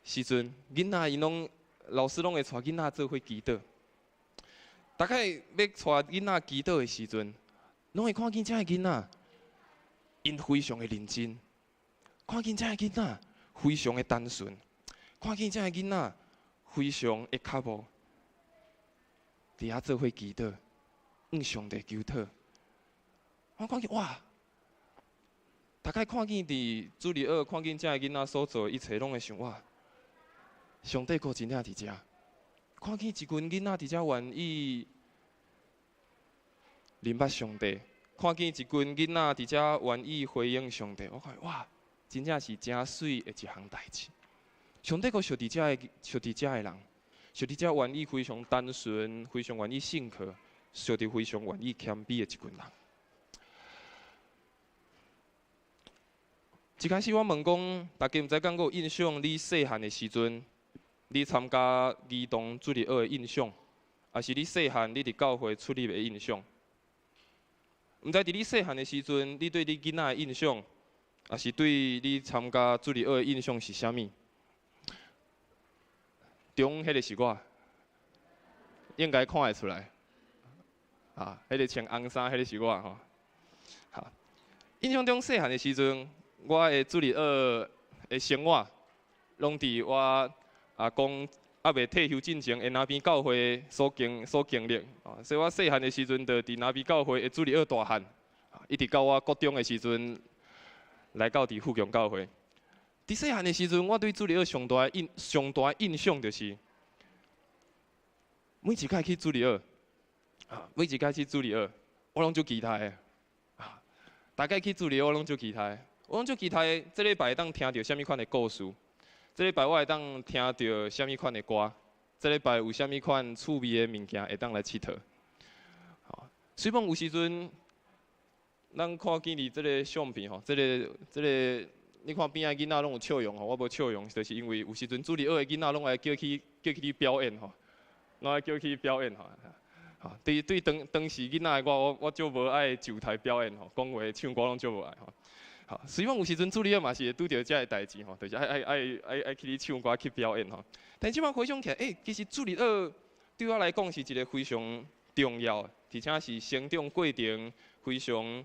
B: 时阵，囡仔因老师拢会带囡仔做伙祈祷。大概要带囡仔祈祷的时阵，拢会看见这个囡仔，因非常的认真，看见这个囡仔非常的单纯，看见这个囡仔非常的脚步，伫遐做伙祈祷，向上帝求讨。我看见哇，大概看见伫主日学，看见这个囡仔所做的一切，拢会想哇，上帝国真正伫遮。看见一群囡仔伫遮愿意认捌上帝，看见一群囡仔伫遮愿意回应上帝，我看哇，真正是真水的一项代志。上帝国属伫遮的人，属伫遮愿意非常单纯，非常愿意信靠，属伫非常愿意谦卑的一群人。一开始我问讲，大家毋知敢有印象？你细汉的时阵，你参加儿童主日学的印象，还是你细汉你伫教会出入的印象？毋知伫你细汉的时阵，你对你囡仔的印象，还是对你参加主日学的印象是啥物？中迄个是我，应该看会出来。迄个穿红衫，迄个是我吼。印象中细汉的时阵。我的主日学的生活，拢伫我阿公未退休进前，的那边教会所经历。所以我细汉的时阵，就伫那边教会的主日学大汉，一直到我国中的时阵，来到伫富强教会。伫细汉的时阵，我对主日学上大印象就是，每一届去主日学，每一届去主日学，我拢足期待的。大概去主日学，我拢足期待。我拢足期待，这礼拜会当听到什么款的故事？这礼拜我会当听到什么款的歌？这礼拜有什么款趣味的物件会当来佚佗？虽然有时阵，咱看见你这个相片吼，这个，你看边仔囡仔拢有笑容吼，我无笑容，就是因为有时阵主日学的囡仔拢会叫去表演吼，拢会叫去表演吼。对当时囡仔的我足无爱就台表演吼，讲话唱歌拢足无爱吼。好，希望有时阵主理嘛是会拄到这个代志吼，就是爱去唱歌去表演吼。但即摆回想起来，其实主理对我来讲是一个非常重要，而且是成长过程非常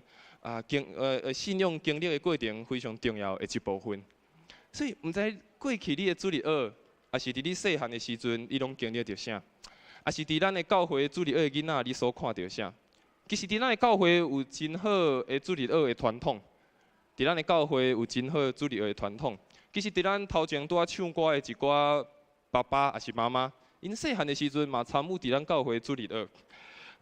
B: 信用经历的过程非常重要的一部分。所以毋知过去你的主日学，还是伫你细汉的时阵，你拢经历着啥？还是伫咱的教会主日学的囡仔，你所看到啥？其实伫咱的教会有真好的主日学的传统，伫咱的教会有真好的主日学的传统。其实伫咱头前拄唱歌的一寡爸爸还是妈妈，因细汉的时阵嘛参与伫咱教会主日学。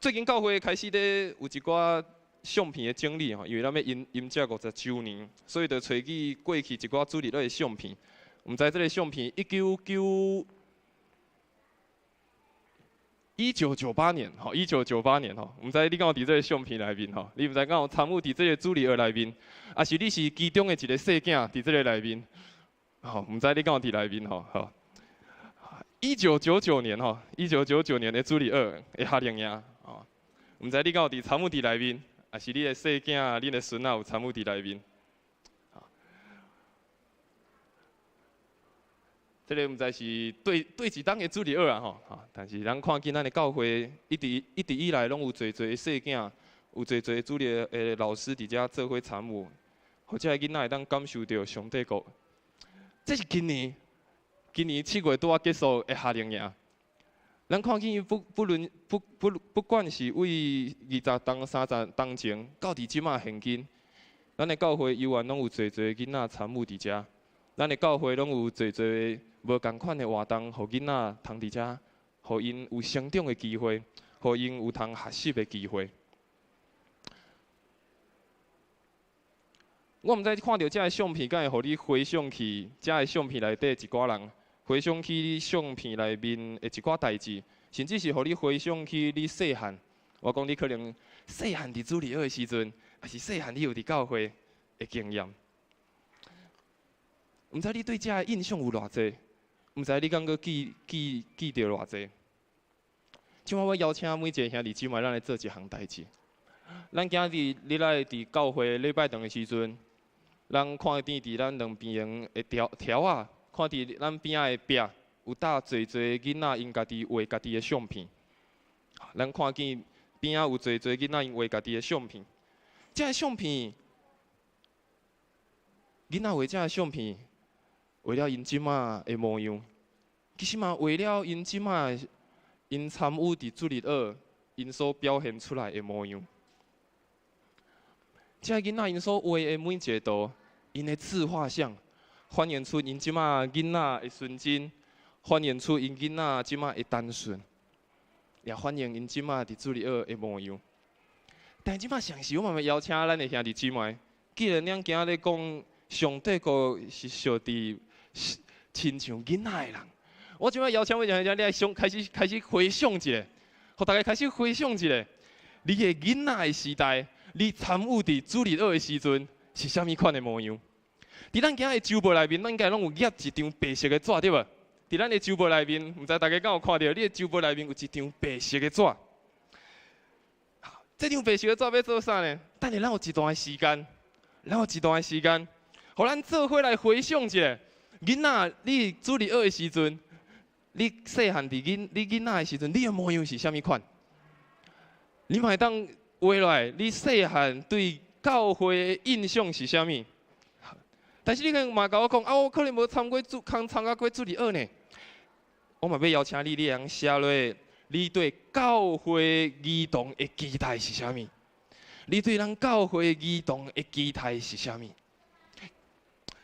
B: 最近教会开始咧有一寡相片的整理吼，因为咱要迎接50周年，所以就找去过去一寡主日学的相片。毋知这个相片1998年吼，1998年吼，毋知你敢有伫这个相片内面吼？你毋知敢有参与伫这个主日学内面，还是你是其中的一个细囝伫这个内面？吼，毋知你敢有伫内面吼？1999年吼，1999年的主日学的夏令营吼，毋知你敢有伫参与伫内面，还是你的细囝、你的孙仔有参与伫内面？这个毋知是对一档的主日学啊吼，但是咱看见咱的教会一直以来拢有侪细囝，有侪主日的老师伫遮做伙参与，或者囡仔会当感受到上帝国。这是今年7月拄结束的夏令营，咱看见不管是为20档、30档前到伫即马现今，咱的教会依然拢有侪囡仔参与伫遮，咱的教会拢有侪无共款的活动，互囡仔通伫遮，互因有成长的机会，互因有通学习的机会。我毋知看到这个相片，敢会互你回想起这个相片内底一寡人，回想起相片内面的一寡代志，甚至是互你回想起你细汉。我讲你可能细汉伫主日学的时阵，还是细汉你有伫教会的经验。毋知你对这个印象有偌济？毋知你敢搁记着偌济？即摆我邀请每一个兄弟姊妹，咱来做一项代志。咱今日你来伫教会礼拜堂的时阵，咱看见伫咱两边的条啊，看伫咱边仔的壁有搭侪囡仔因家己画家己的相片。咱看见边仔有侪囡仔因画家己的相片。这个相片，囡仔画这个相片。为了因即马的模样，其实嘛为了因即马因参与伫主日学因所表现出来的模样。这囡仔因所画的每一个图，因的自画像，反映出因即马囡仔的纯真，反映出因囡仔即马的单纯，也反映因即马伫主日学的模样。但即马上时，我慢慢邀请咱的兄弟姊妹，既然咱今日讲上帝国是属伫亲像囡仔的人，我即摆邀请每一个你来开始回想一下，互大家开始回想一下，你的囡仔的时代，你参与伫主日学的时阵是啥物款的模样？伫咱今日的周报内面，咱应该拢有贴一张白色的纸，对无？伫咱的周报内面，毋知大家敢有看到？你的周报内面有一张白色的纸。这张白色的纸要做啥呢？等下咱有一段时间，互咱做伙来回想一下。囡仔，你主日学的时阵，你细汉伫你囡仔的时阵，你的模样是啥物款？你嘛会当画落来，你细汉对教会的印象是啥物？但是你可能嘛甲我讲，我可能无参加过主日学呢。我嘛要邀请你，你通写落，你对教会儿童的期待是啥物？你对咱教会儿童的期待是啥物？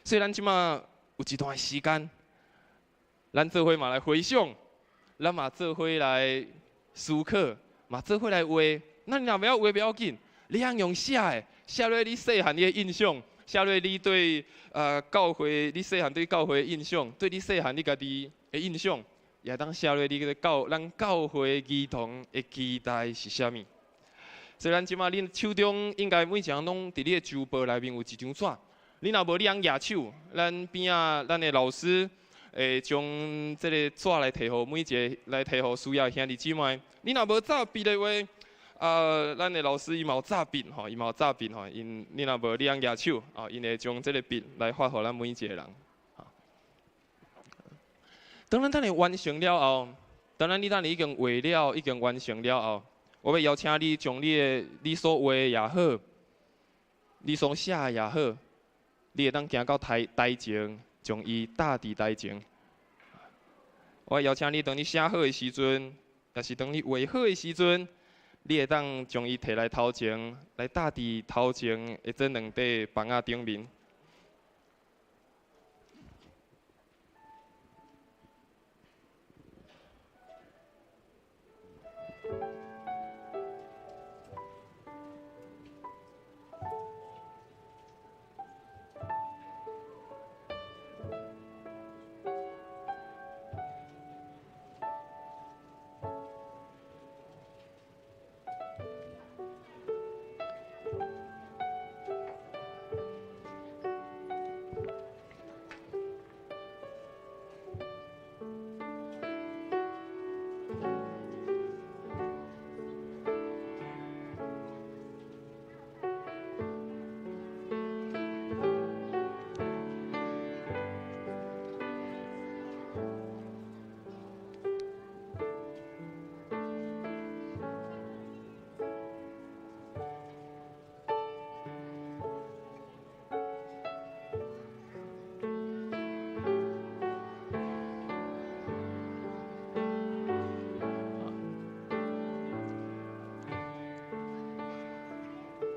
B: 所以咱即马。有一段时间，咱做伙嘛来回想，咱嘛做伙来思考，嘛做伙来画。那你若不要画不要紧，你通用写的，写落你细汉你的印象，写落你对教会，你细汉对教会的印象，对你细汉你家己的印象，也当写落你个咱教会儿童的期待是啥物？所以咱即马恁手中应该每一项拢伫你的周报内面有一张纸。你若无，你通举手，咱边仔咱的老师会将这个纸来摕互每一个来摕互需要的兄弟姊妹。你若无早毕的话，咱的老师伊嘛有炸笔吼，伊嘛有炸笔吼，你若无你通举手哦，因会将这个笔来发予咱每一个人。当咱完成了后，当然你已经画了，已经完成了后，我要邀请你将你所画的也好，你所写的也好，你会当行到台前，将伊搭伫台前。我邀请你，当你写好的时阵，也是当你画好的时阵，你会当将伊摕来头前，来搭伫头前的这两块房仔顶面。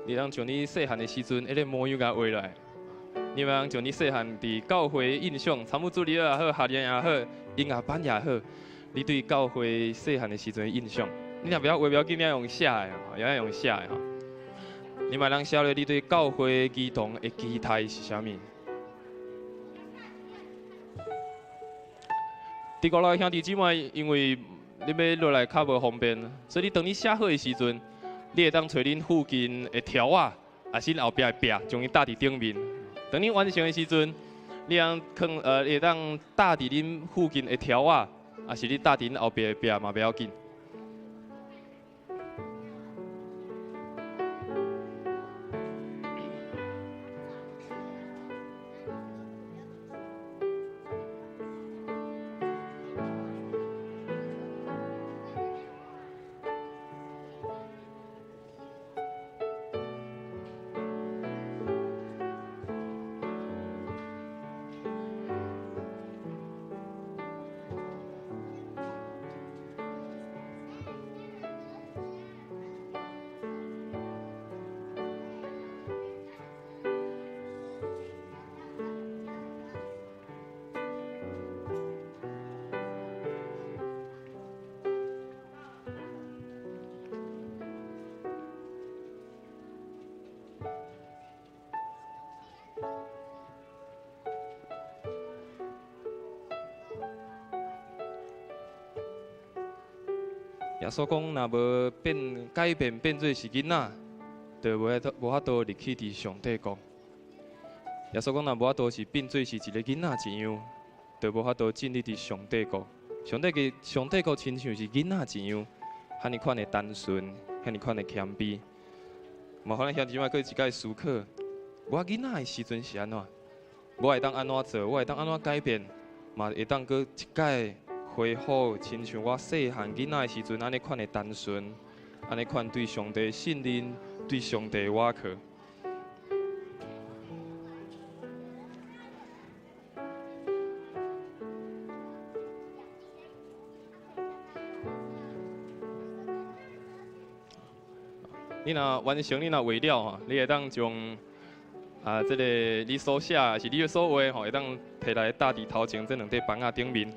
B: 你通像你细汉的时阵，迄个模样甲画落来。你通像你细汉伫教会印象，参与主日也好，夏令也好，音乐班也好，你对教会细汉的时阵的印象，你若不要画，不要紧，你要用写的，要用写的吼。你嘛通写落你对教会儿童的期待是啥物？伫国内兄弟姊妹，因为你要落来较无方便，所以你当你写好的时阵。你会当找恁附近的条啊，也是后壁的壁，将伊搭伫顶面。等你完成的时阵，你会当搭伫恁附近的条啊，也是你搭伫恁后壁的壁嘛，不要紧。耶稣讲，若无改变变做是囡仔，就无法度入去伫上帝国。耶稣讲，若无法度是变做是一个囡仔一样，就无法度进入伫上帝国。上帝国亲像是囡仔一样，遐尼款的单纯，遐尼款的谦卑。嘛，可能兄弟姊妹佫一摆思考，我囡仔的时阵是安怎？我会当安怎做？我会当安怎改变？嘛会当佫一摆。恢复亲像我细汉囡仔的时阵安尼款的单纯，安尼款对上帝信任，对上帝倚靠。你若完成，你若画了吼，你会当将这个你所写，是你所画吼，会当摕来搭伫头前这两块板仔顶面。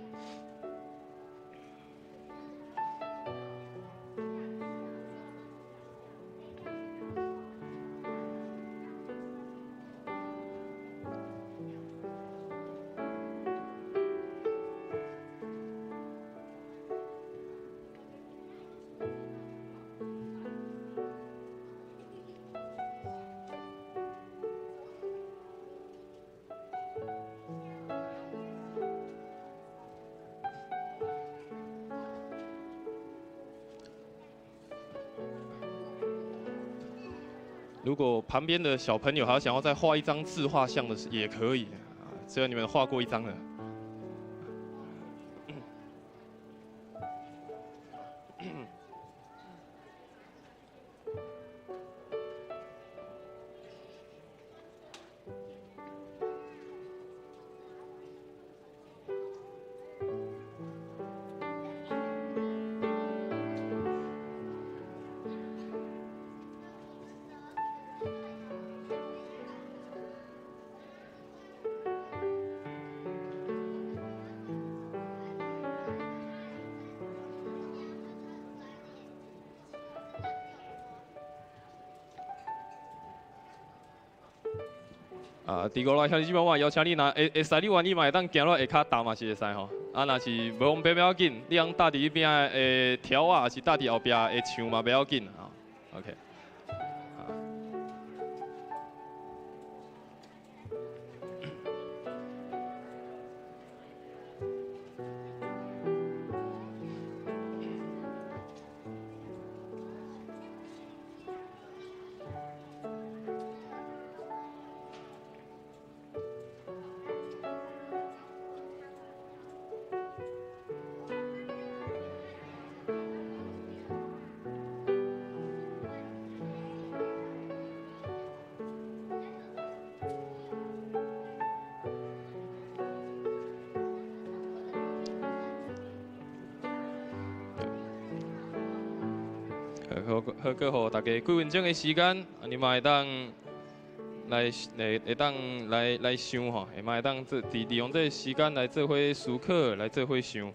B: 如果旁边的小朋友还想要再画一张自画像的，也可以啊。只有你们画过一张了。啊，第五来兄弟姊妹，我邀请你若会使，你愿意嘛会当行落下骹踏嘛是会使吼。啊，若是无方便不要紧，你通搭伫迄边的条啊，还是搭伫后壁的墙嘛不要紧啊。OK。好，搁互大家几分钟的时间，你嘛会当来想吼，会嘛会当利用这个时间来做伙思考，来做伙想。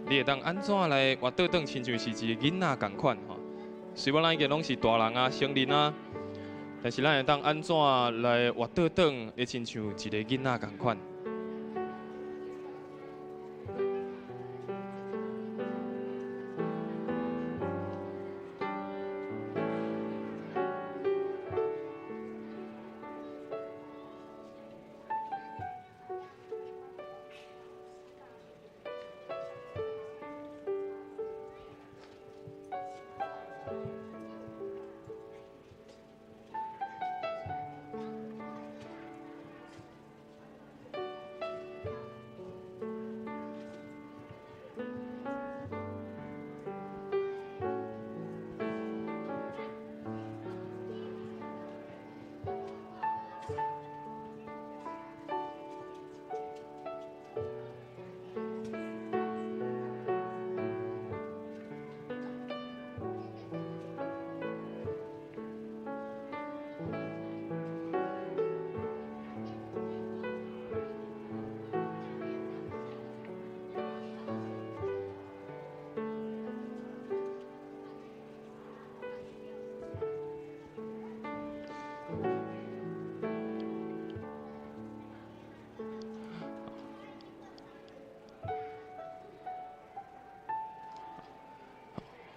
B: 你会当安怎来活倒转，亲像是一个囡仔共款吼。虽然咱已经拢是大人啊、成人啊，但是咱会当安怎来活倒转，会亲像一个囡仔共款。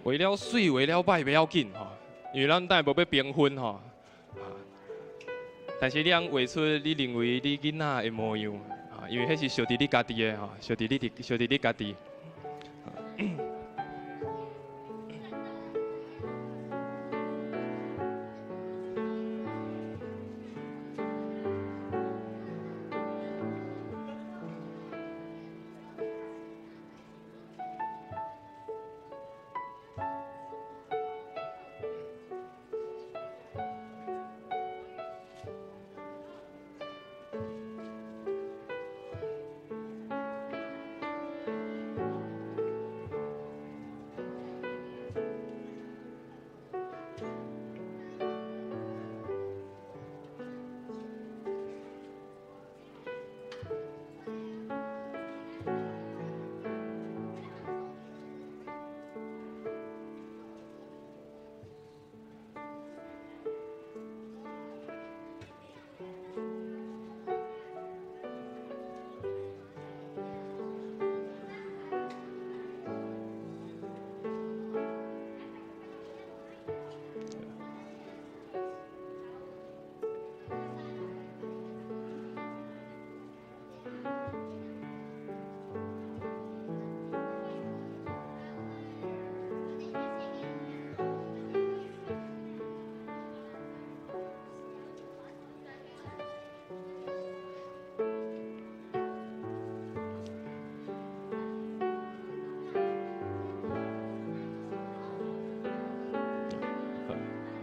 B: 为了水，为了歹，不要紧吼，因为咱等下无要评分吼。但是你通画出你认为你囡仔的模样，因为迄是属于你家己的吼，属于你家己。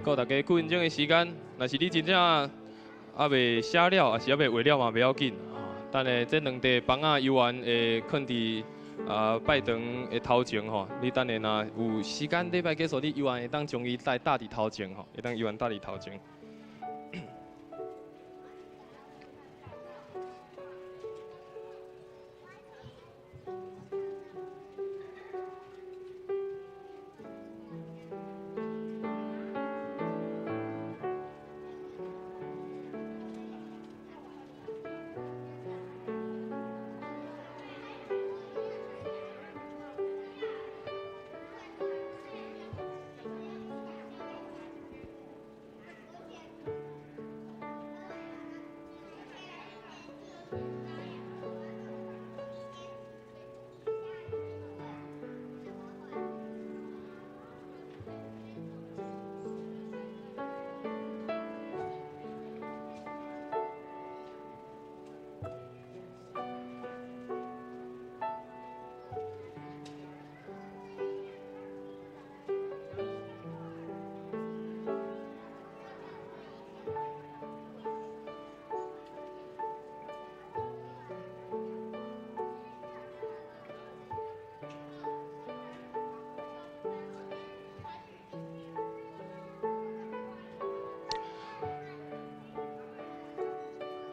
B: 告大家9分钟的时间，若是你真正还未写了，还是还未画了嘛，不要紧。等下这2地房仔游玩会放伫拜堂的头前吼，你等下若有时间礼拜结束，你游玩会当将伊搭伫头前吼，会当游玩搭伫头前。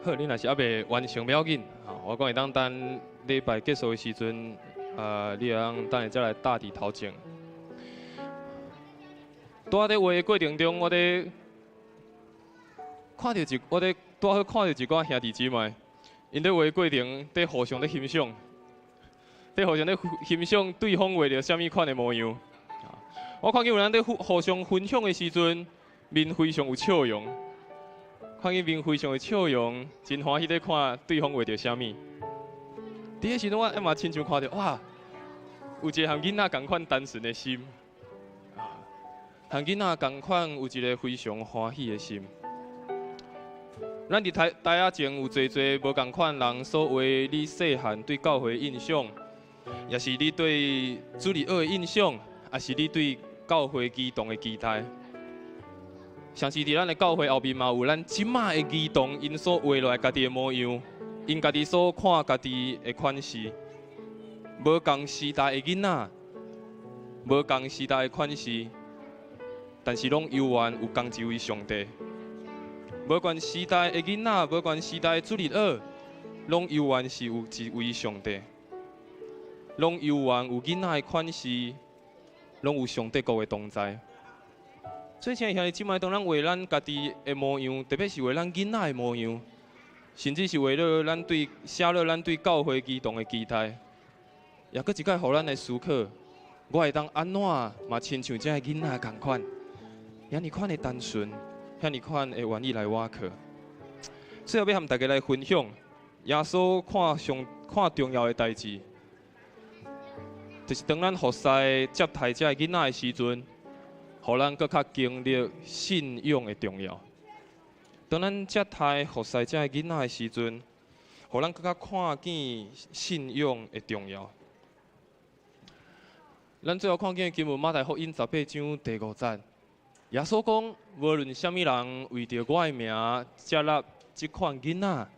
B: 好，你若是还未完成，不要紧。我讲会当等礼拜结束的时阵，你会当等下再来搭伫头前。在咧画的过程中，我咧看到看到一寡兄弟姊妹，因咧画的过程，在互相咧欣赏，在互相咧欣赏对方画着什么款的模样。我看见有人咧互相分享的时阵，面非常有笑容。看见面非常的笑容，真欢喜在看对方画着啥物。伫迄时阵，我嘛亲像看到哇，有一个和囡仔同款单纯的心，和囡仔同款有一个非常欢喜的心。咱伫台仔前有侪侪无同款人所画你细汉对教会的印象，也是你对主日学的印象，也是你对教会激动的期待。像是伫咱的教会后面嘛，有咱即马的儿童因所画落来家己的模样，因家己所看家己的款式，无共时代的囡仔，无共时代的款式，但是拢犹原有共一位上帝。无管时代的囡仔，无管时代的主日学，拢犹原是有一位上帝，拢犹原有囡仔的款式，拢有上帝国的同在。所以，像兄弟姊妹，当咱画咱家己的模样，特别是画咱囡仔的模样，甚至是为了咱对写了咱对教会激动的期待，也搁一摆互咱的思考，我会当安怎嘛亲像这个囡仔同款，遐尼款的单纯，遐尼款的愿意来挖课。最后要和大家来分享，耶稣看重要的代志，就是当咱服侍接待这个囡仔的时阵。互咱搁较经历信仰的重要。当咱接待服侍这个囡仔的时阵，互咱搁较看见信仰的重要。咱最后看见经文马太福音18章第5节，耶稣讲：无论什么人为着我的名接纳这款囡仔，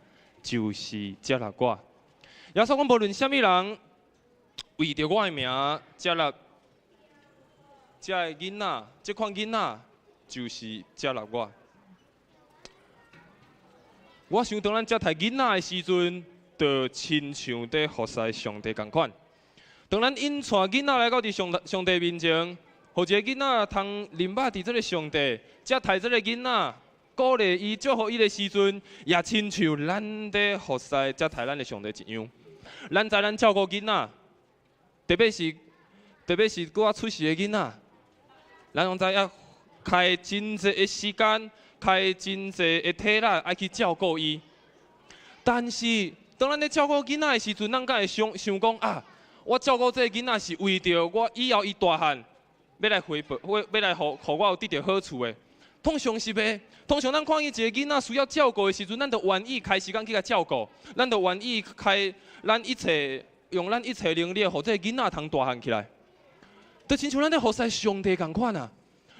B: 就是接纳我。耶稣讲：无论什么人为着我的名接纳。这个囡仔，这款囡仔就是接纳我。我想当咱接待囡仔的时阵，就亲像在服侍上帝同款。当咱引带囡仔来到上帝面前，互一个囡仔通认捌伫这个上帝，接待这个囡仔，鼓励伊、祝福伊的时阵，也亲像咱在服侍接待咱的上帝一样。咱知咱照顾囡仔，特别是拄出世的囡仔。咱拢知影开真侪的时间，开真侪的体力爱去照顾伊。但是当咱咧照顾囡仔的时阵，咱敢会想讲啊，我照顾这个囡仔是为着我以后伊大汉要来回报，要来互我有得到好处的。通常是袂，通常咱看见一个囡仔需要照顾的时阵，咱就愿意开时间去甲照顾，咱就愿意用咱一切能力，互这个囡仔通大汉起来。就亲像咱咧服侍上帝同款啊！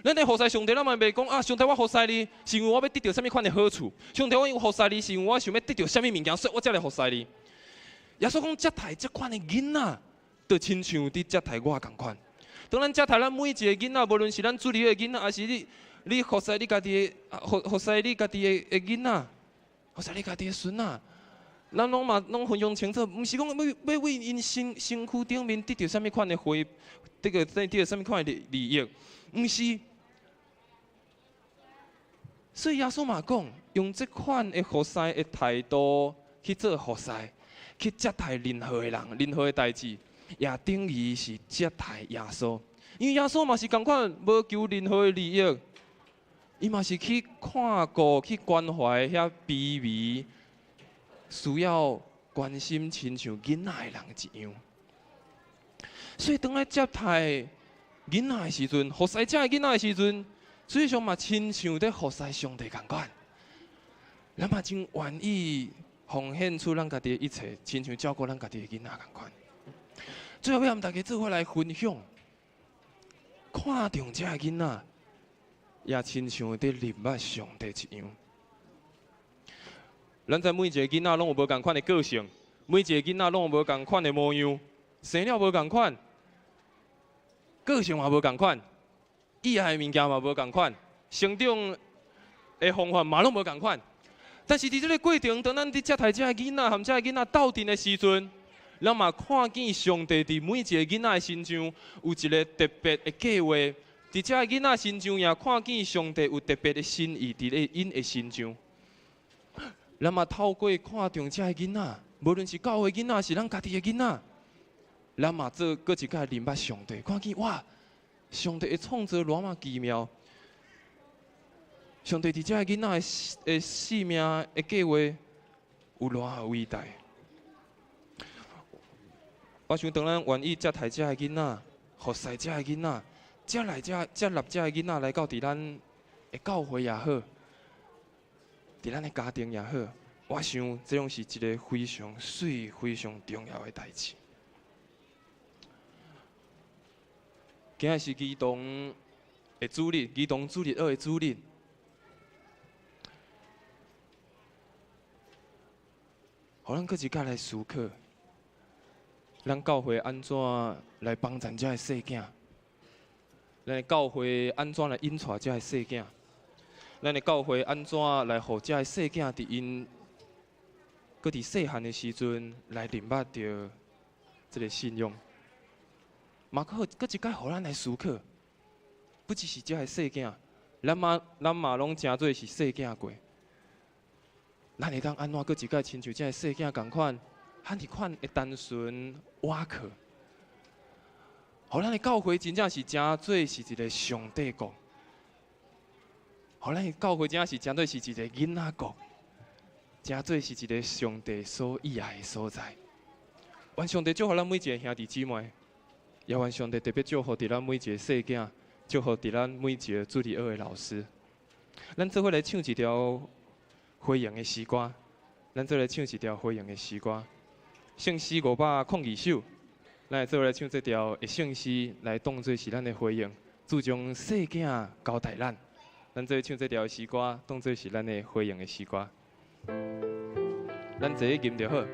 B: 咱咧服侍上帝，咱嘛袂讲啊，上帝我服侍你，是因为我要得到什么款的好处？上帝我服侍你，是因为我想要得到什么物件，所以我才来服侍你。耶稣讲接待这款的囡仔，就亲像伫接待我共款。当咱接待咱每一个囡仔，无论是咱主里的囡仔，还是你服侍你家己的，服侍你家己的囡仔，服侍你家己的孙仔，咱拢分享清楚，毋是讲要为因身躯顶面得到什么款的得到什么款的利益，毋是。所以耶稣嘛讲，用这款的服侍的态度去做服侍，去接待任何的人、任何的代志，也等于是接待耶稣。因为耶稣嘛是同款，无求任何的利益，伊嘛是去看顾、去关怀遐卑微、需要关心、亲像囡仔的人一样。所以当来接待囡仔的时阵，服侍这囡仔的时阵。实际上嘛，亲像在服侍上帝共款，咱嘛真愿意奉献出咱家己的一切，亲像照顾咱家己的囡仔共款。最后要和大家做伙来分享，看重这个囡仔，也亲像在认捌上帝一样。咱知每一个囡仔拢有无共款的个性，每一个囡仔拢有无共款的模样，生了无共款，个性也无共款。喜爱的物件嘛无共款，成长的方法嘛拢无共款。但是伫这个过程，当咱伫接待这个囡仔和这个囡仔斗阵的时阵，咱嘛看见上帝伫每一个囡仔的身上有一个特别的计划。伫这个囡仔身上也看见上帝有特别的心意伫咧因的身上。咱嘛透过看重这个囡仔，无论是教会囡仔，是咱家己的囡仔，咱嘛做搁一摆认捌上帝，看见哇！上帝的创造偌么奇妙，上帝伫这个囡仔的生命的计划有偌么伟大。我想，当咱愿意接待这个囡仔，服侍这个囡仔，接纳这个囡仔来到伫咱的教会也好，伫咱的家庭也好，我想这种是一个非常水、非常重要的代志。今日是儿童的主日，儿童主日2的主日。互咱搁一摆来思考，咱教会安怎来帮助这个细囝？咱的教会安怎来引带这个细囝？咱的教会安怎来互这个细囝伫因搁伫细汉的时阵来认捌着这个信仰？嘛，搁一摆，互咱来思考，不只是这个细囝，咱嘛拢真做是细囝过。咱会当安怎搁一摆亲像这个细囝共款，汉一款的单纯瓦靠，互咱的教会真正是真做是一个上帝国，互咱的教会真正是真做是一个囡仔国，真做是一个上帝所喜爱的所在。愿上帝祝福咱每一个兄弟姊妹。也愿上帝特别祝福伫咱每一个细囝，祝福伫咱每一个主日学的老师。咱做伙来唱一条回应的诗歌，咱做来唱一条回应的诗歌。圣诗502首，咱会做来唱这条的圣诗，来当作是咱的回应，主将细囝交代咱。咱做唱这条诗歌，当作是咱的回应的诗歌。咱坐一吟就好。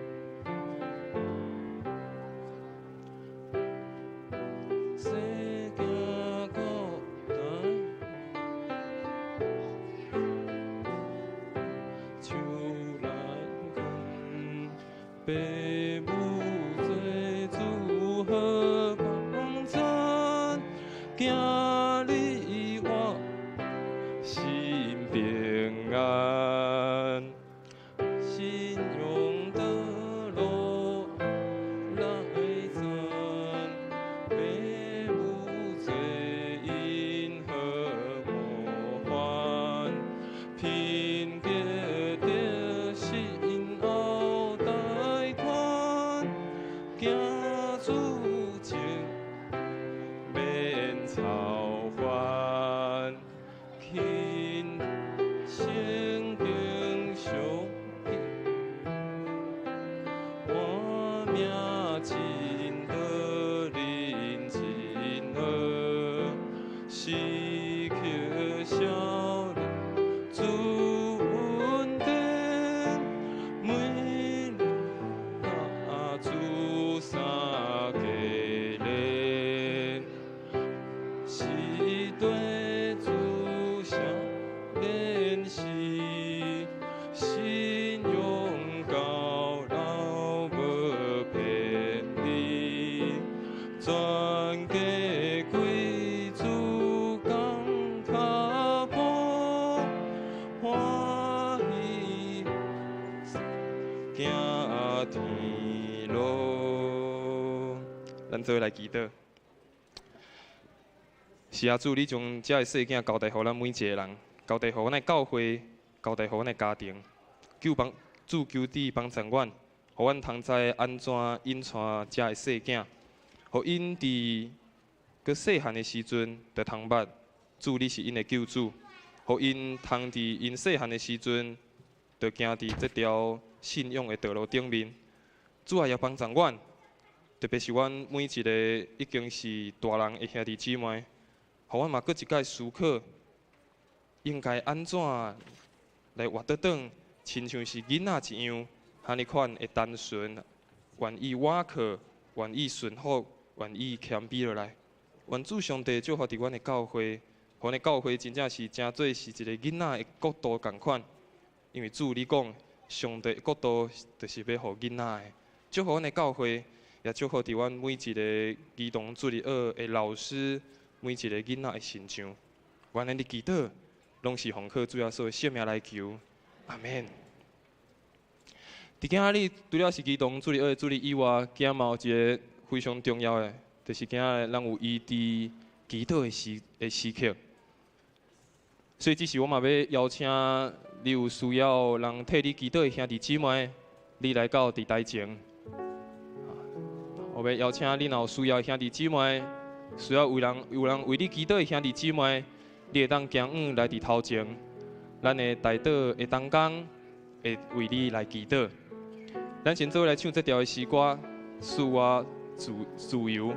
B: 行天路。咱做来祈祷。是啊，主，你将这个世界交代予咱每一个人，交代予咱的教会，交代予咱的家庭。主求你帮助阮，予阮通知安怎引带这个世界，予因伫佮细汉的时阵就通捌，主你是因的救主，予因通伫因细汉的时阵就行伫这条信仰的道路顶面。主啊，也帮助阮，特别是阮每一个已经是大人的兄弟姊妹。互阮嘛，搁一摆思考，应该安怎来活得当，亲像是囡仔一样，安尼款会单纯，愿意瓦靠，愿意顺服，愿意谦卑落来。愿主上帝祝福伫阮的教会，互阮的教会真正是真做是一个囡仔的国度共款。因为主你讲，上帝的国度就是要互囡仔的。祝福阮的教会，也祝福伫阮每一个儿童主日学的老师。每一个囡仔的心上，愿咱的祈祷拢是奉靠主耶稣的圣名来求，阿免。伫今仔日除了是儿童主日学的主日以外，今仔嘛有一个非常重要的，就是今仔咱有异地祈祷的时刻。所以这时我嘛要邀请你有需要人替你祈祷的兄弟姊妹，你来到伫台前。我要邀请你若有需要的兄弟姊妹。需要有人为你祈祷的兄弟姊妹，你会当行来伫头前，咱的代祷的当工会为你来祈祷。咱先做来唱这条的诗歌，赐我自由。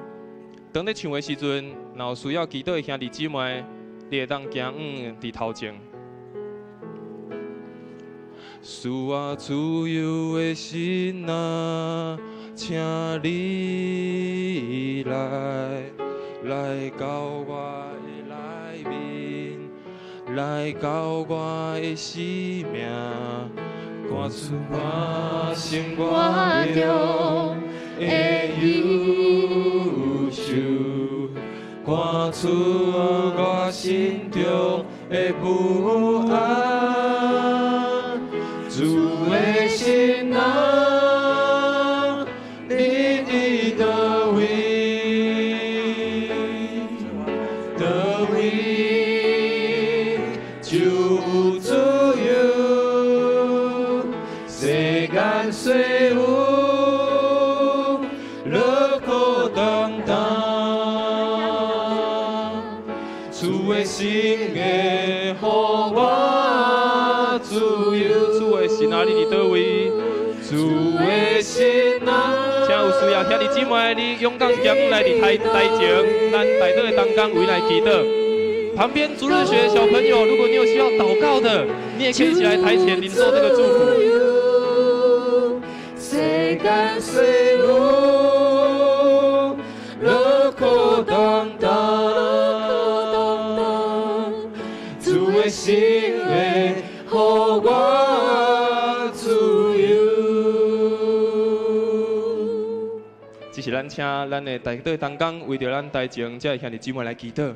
B: 当你唱的时阵，若有需要祈祷的兄弟姊妹，你会当行伫头前。赐我自由的心啊，请你来到我的内面，来到我的生命，赶出我生活中的忧愁，赶出我心中的不安，主的心啊，你伫倒位？就有自由，世间岁月乐可当当，主的心会予我自由。主的心啊，你伫倒位？主的心啊，请有需要兄弟姊妹，你勇敢行来伫台前，咱台岛的当工为来祈祷。旁边主日学的小朋友，如果你有需要祷告的，你也可以一起来台前领受这个祝福。世间岁月乐可当当，主的心会予我自由。这是咱请咱的台岛当工，为着咱台前这兄弟姊妹来祈祷。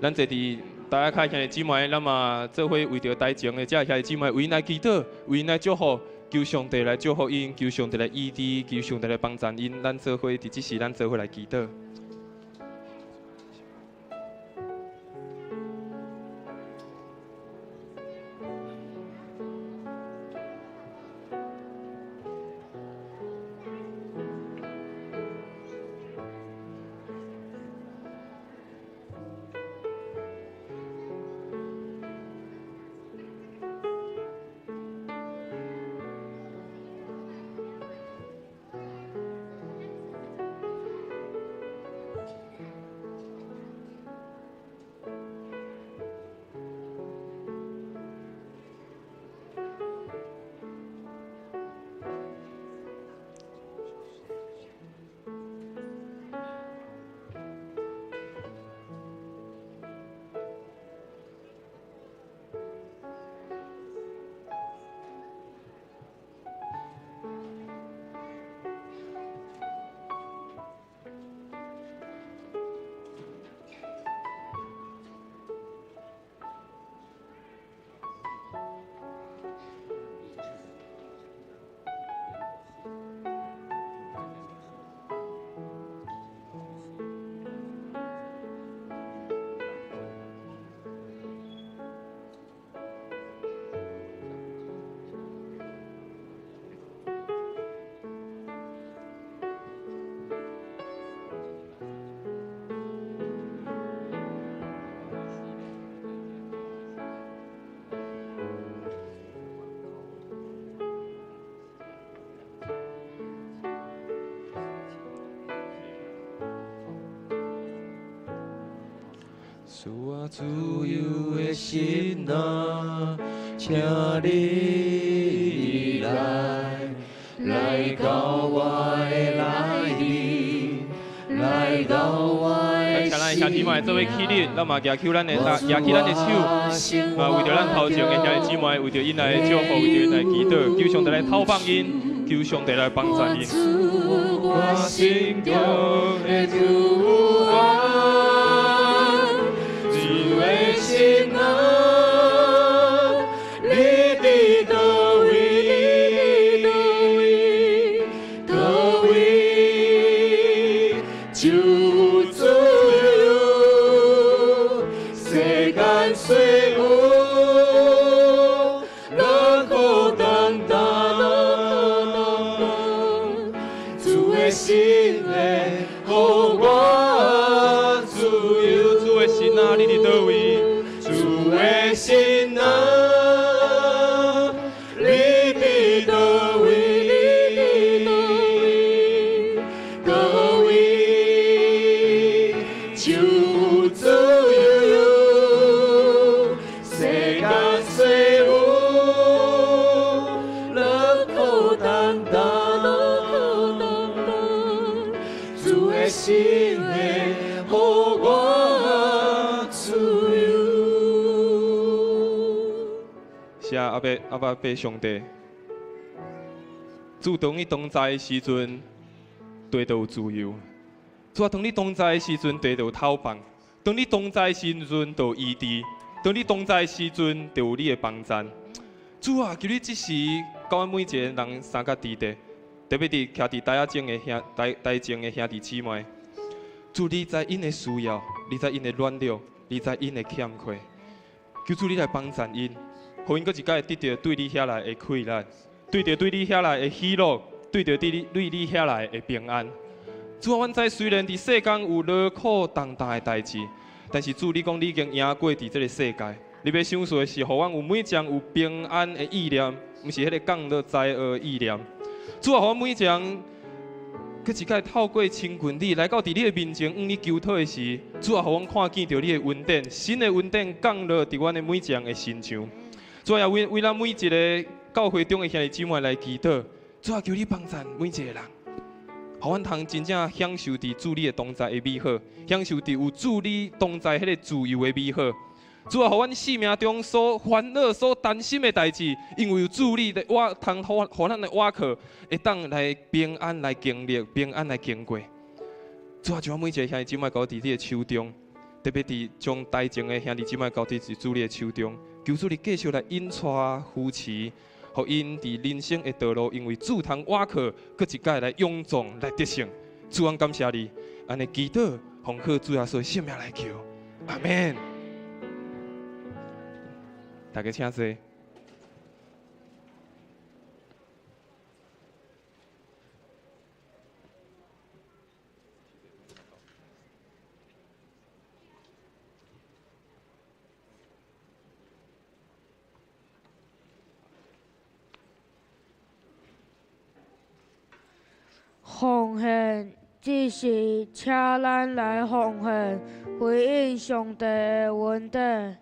B: 咱坐伫大家开兄弟姊妹，咱嘛做伙为着台前的这兄弟姊妹，为因来祈祷，为因来祝福，求上帝来祝福因，求上帝来医治，求上帝来帮助因。咱做伙伫这时，咱做伙来祈祷。
F: 主啊，自由的心啊，请你来到我的内里，来到我的
B: 咱兄弟妹做伙起立，咱嘛举起咱的手，为着咱头前的兄弟姊妹，为着因来的祝福，为着因来祈祷，求上帝来透放因，求上帝来帮助因。
F: 我心中的主啊，主的心啊，你伫倒位？倒位就有自由，世间岁月，冷酷等待。心的，予我自由。
B: 主的心啊，你伫倒位？
F: 主的心啊，你伫倒位？倒位就有自由，世间岁月，冷酷等待。心的，予我自由。
B: 是啊，阿爸拜上帝。主当你同在的时阵，地就有自由；主啊，当你同在的时阵，地就有透放；当你同在的时阵，就有医治；当你同在的时阵，就有你的帮助。主啊，求你这时教阮每一个人三角地地。特别伫徛伫台前的兄弟姊妹，主你知因的需要，你知因的软弱，你知因的欠缺，求主你来帮助因，互因搁一摆得到对你遐来的快乐，对你遐来的喜乐，对你遐来的平安。主啊，阮知虽然伫世间有劳苦重担的代志，但是主你讲你已经赢过伫这个世界，你要享受的是，互阮有每一项有平安的意念，毋是迄个降落灾厄的意念。主啊，互阮每一项，搁一摆透过亲近你，来到伫你的面前，向你求讨的时，主啊，互阮看见到你的恩典，新的恩典降落伫阮的每一项的身上。主啊，也为咱每一个教会中的兄弟姊妹来祈祷。主啊，求你帮助每一个人，互阮通真正享受伫主你的同在的美好，享受伫有主你同在迄个自由的美好。主啊，互阮生命中所烦恼、所担心的代志，因为有主你的通互咱的倚靠，会当来平安来经历，平安来经过。主啊，就每一个兄弟姊妹交伫你的手中，特别伫将台前的兄弟姊妹交伫主你的手中，求主你继续来引带扶持，互因伫人生的道路，因为主通倚靠，搁一摆来勇壮来得胜。主啊，感谢你，安尼祈祷，奉靠主耶稣性命来求，阿门。大家请坐。
C: 奉献，只是请咱来奉献，回应上帝的恩典。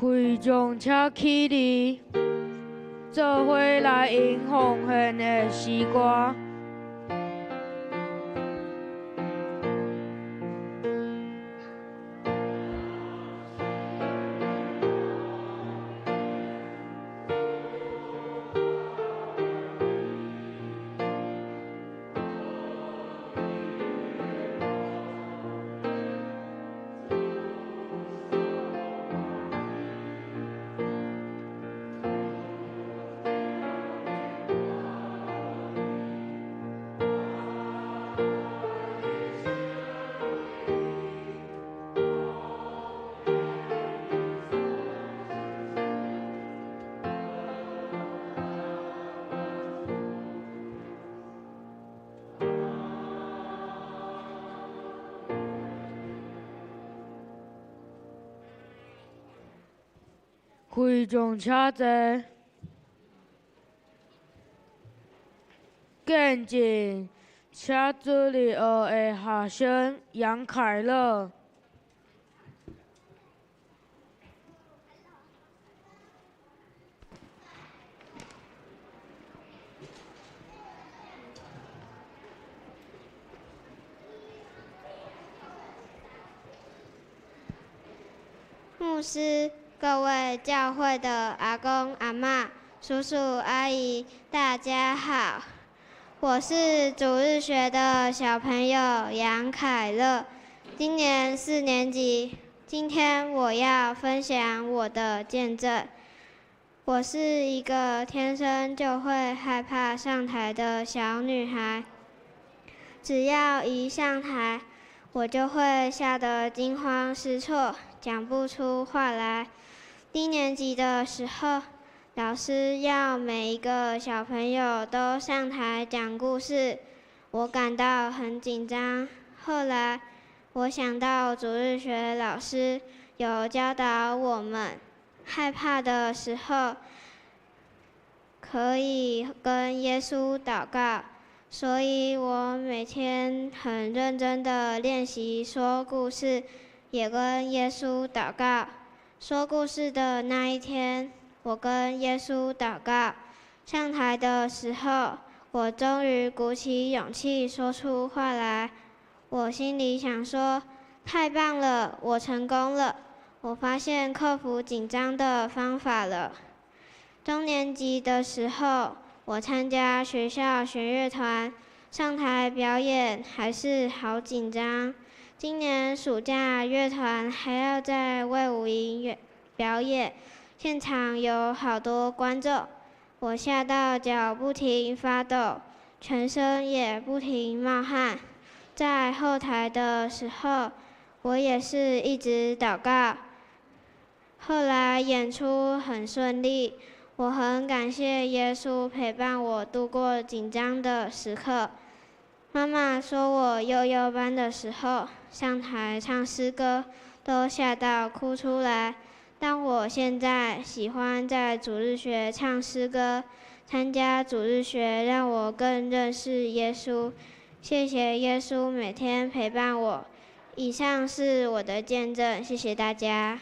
C: 开将车起立，做伙来迎奉献的诗歌。开将车坐，见证车子里学的学生杨凯乐。
E: 牧师、各位教会的阿公、阿嬷、叔叔、阿姨，大家好，我是主日学的小朋友杨凯乐，今年4年级。今天我要分享我的见证。我是一个天生就会害怕上台的小女孩，只要一上台，我就会吓得惊慌失措，讲不出话来。低年级的时候，老师要每一个小朋友都上台讲故事，我感到很紧张。后来，我想到主日学老师有教导我们，害怕的时候可以跟耶稣祷告，所以我每天很认真地练习说故事，也跟耶稣祷告。说故事的那一天，我跟耶稣祷告。上台的时候，我终于鼓起勇气说出话来。我心里想说：太棒了，我成功了！我发现克服紧张的方法了。中年级的时候，我参加学校弦乐团，上台表演还是好紧张。今年暑假乐团还要在卫武营表演，现场有好多观众，我吓到脚不停发抖，全身也不停冒汗。在后台的时候，我也是一直祷告。后来演出很顺利，我很感谢耶稣陪伴我度过紧张的时刻。妈妈说我幼幼班的时候上台唱诗歌，都吓到哭出来。但我现在喜欢在主日学唱诗歌，参加主日学让我更认识耶稣。谢谢耶稣每天陪伴我。以上是我的见证，谢谢大家。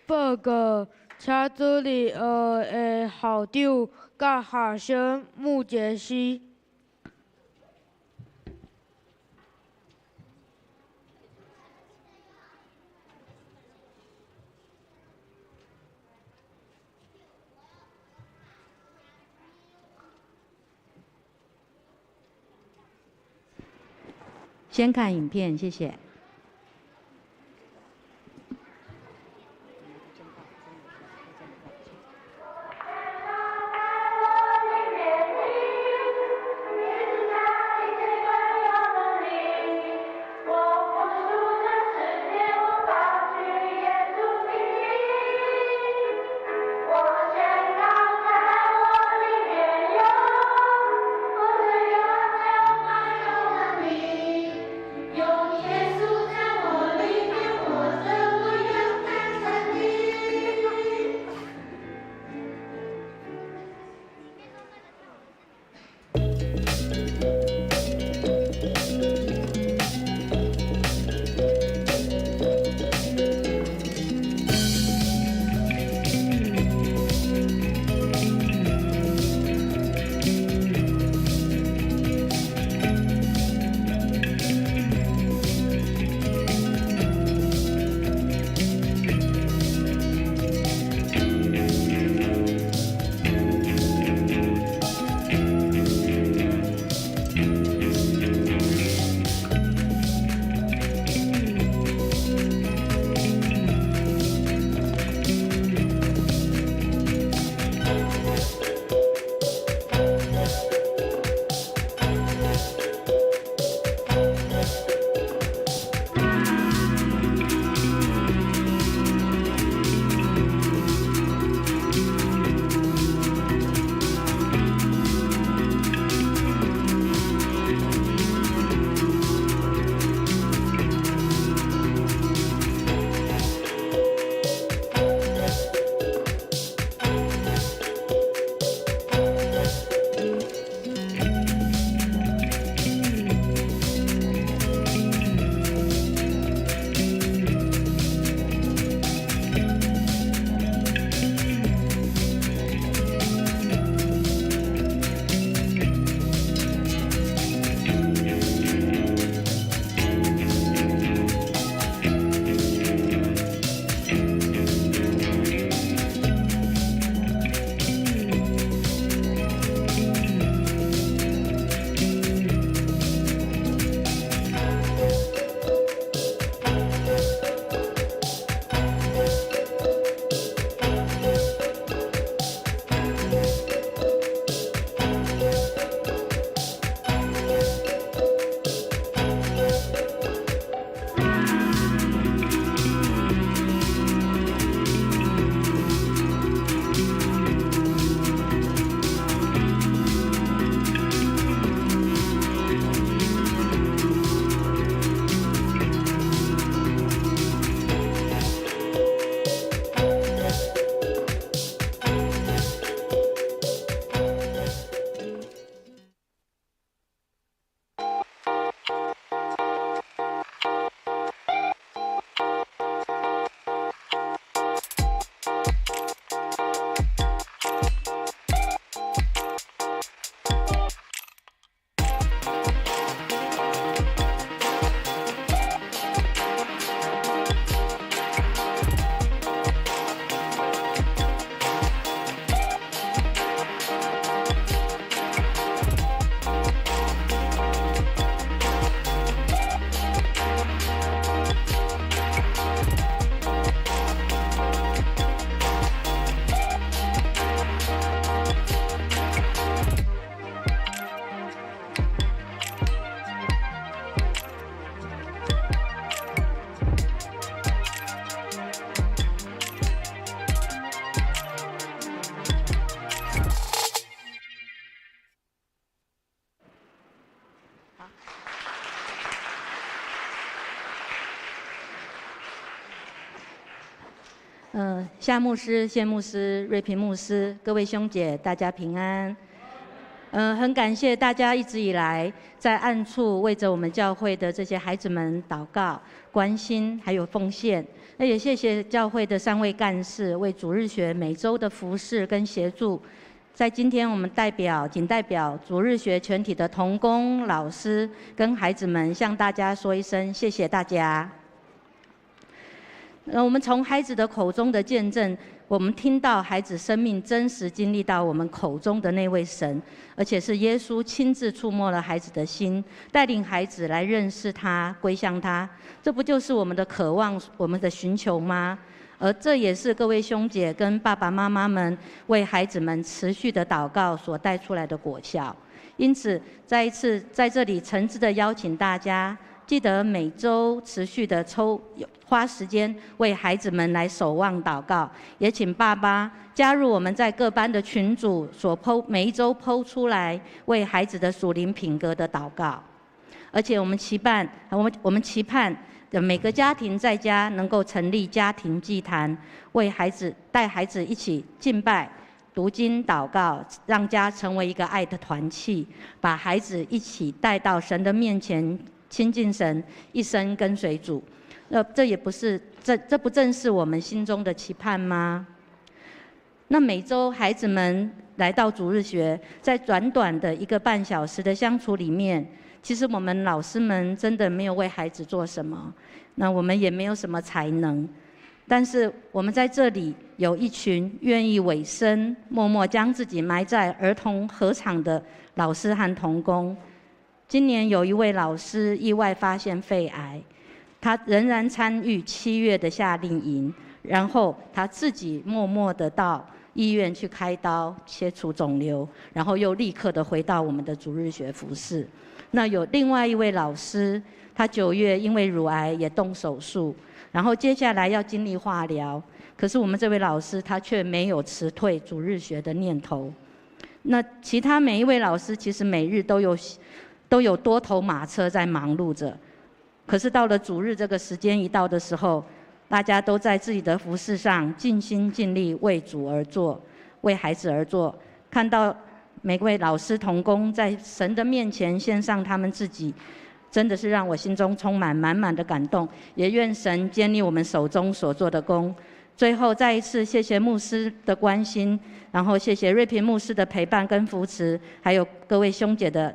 C: 报告车子里学的校长甲学生穆杰西。
G: 先看影片，谢谢。夏牧师、谢牧师、瑞平牧师，各位兄姐，大家平安。很感谢大家一直以来在暗处为着我们教会的这些孩子们祷告、关心，还有奉献。那也谢谢教会的3位干事为主日学每周的服事跟协助。在今天，我们仅代表主日学全体的同工、老师跟孩子们，向大家说一声谢谢大家。我们从孩子的口中的见证，我们听到孩子生命真实经历到我们口中的那位神，而且是耶稣亲自触摸了孩子的心，带领孩子来认识他、归向他。这不就是我们的渴望、我们的寻求吗？而这也是各位兄姐跟爸爸妈妈们为孩子们持续的祷告所带出来的果效。因此，再一次在这里诚挚的邀请大家，记得每周持续的花时间为孩子们来守望祷告，也请爸爸加入我们在各班的群组每一周PO出来为孩子的属灵品格的祷告。而且我们期盼每个家庭在家能够成立家庭祭坛，带孩子一起敬拜、读经、祷告，让家成为一个爱的团契，把孩子一起带到神的面前亲近神，一生跟随主。这不正是我们心中的期盼吗？那每周孩子们来到主日学，在短短的1个半小时的相处里面，其实我们老师们真的没有为孩子做什么，那我们也没有什么才能，但是我们在这里有一群愿意委身、默默将自己埋在儿童合场的老师和同工。今年有一位老师意外发现肺癌，他仍然参与7月的夏令营，然后他自己默默的到医院去开刀切除肿瘤，然后又立刻的回到我们的主日学服事。那有另外一位老师，他9月因为乳癌也动手术，然后接下来要经历化疗，可是我们这位老师他却没有辞退主日学的念头。那其他每一位老师其实每日都有多头马车在忙碌着，可是到了主日这个时间一到的时候，大家都在自己的服事上尽心尽力为主而做，为孩子而做。看到每位老师同工在神的面前献上他们自己，真的是让我心中充满满满的感动，也愿神坚立我们手中所做的工。最后再一次谢谢牧师的关心，然后谢谢瑞平牧师的陪伴跟扶持，还有各位兄姐的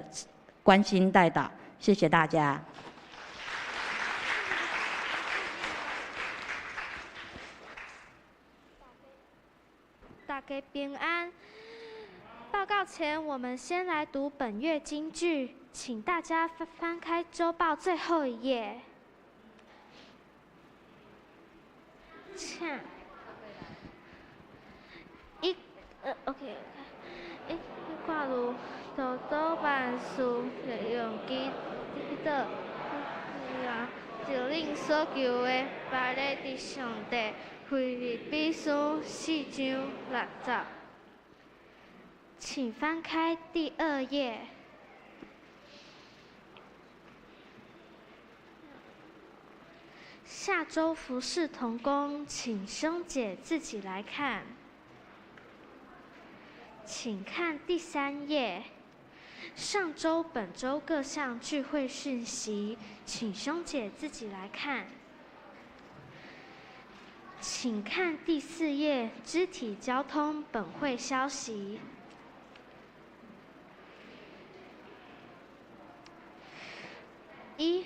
G: 关心代祷，谢谢大家。
H: 大家平安。报告前，我们先来读本月金句，请大家翻开周报最后一页。OK， 一挂入多多万数利用基督就令所求的巴勒的上帝，腓立比书4章6节。请翻开第2页。下周服事同工，请兄姐自己来看。请看第3页。上周、本周各项聚会讯息，请兄姐自己来看。请看第4页肢体交通本会消息。1.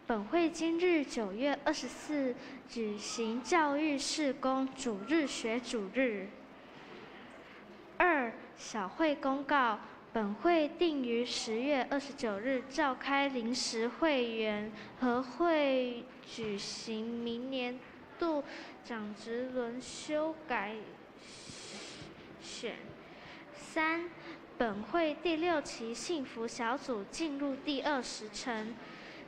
H: 本会今日9月24日举行教育事工主日学主日。2. 小会公告，本会定于10月29日召开临时会员和会举行明年度长职轮修改选。3. 本会第6期幸福小组进入第20程。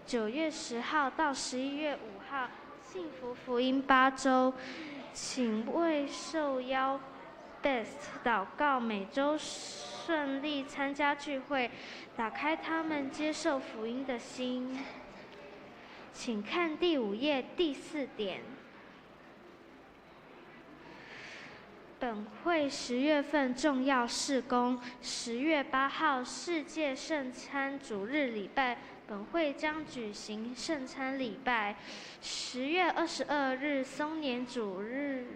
H: 9月10号到11月5号，幸福福音8周，请为受邀 Best 祷告，每周顺利参加聚会，打开他们接受福音的心。请看第5页第4点。本会10月份重要事工，10月8号世界圣餐主日礼拜。本会将举行圣餐礼拜。10月22日松年主日，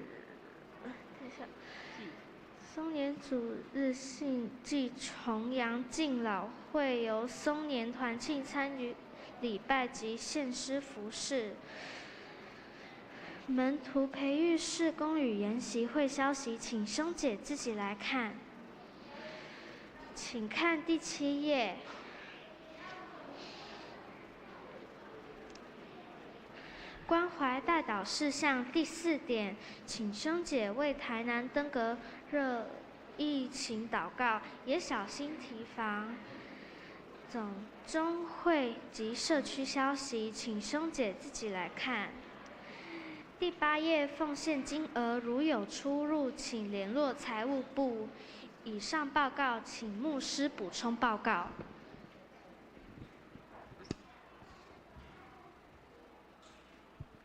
H: 松年主日信祭重阳敬老会由松年团契参与礼拜及献诗服事。门徒培育事工与研习会消息，请兄姐自己来看。请看第7页。关怀代祷事项第4点，请兄姐为台南登革热疫情祷告，也小心提防。总中会及社区消息，请兄姐自己来看。第8页奉献金额如有出入，请联络财务部。以上报告，请牧师补充报告。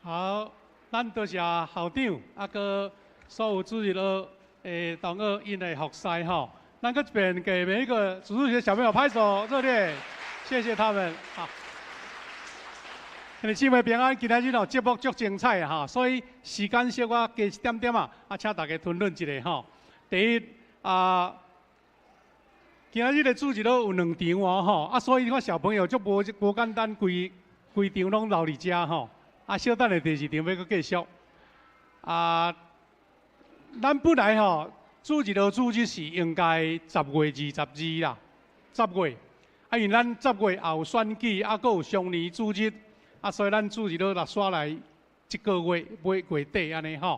I: 好，咱多谢校长，个所有主日学同学因的服侍吼。咱搁一遍给每一个主日学小朋友拍手，热烈，谢谢他们。好，兄弟姊妹平安，今日节目足精彩哈，所以时间小可加一点点啊，请大家讨论一下吼。第一今日的主日学有2场哦吼，所以你看小朋友足无简单，规场拢留伫遮吼。小等下第2场要搁继续。咱本来吼主日学主日是应该10月22啦，10月。因为咱10月也有选举，搁有双年主日，所以咱主日学来刷来1个月尾月底安尼吼。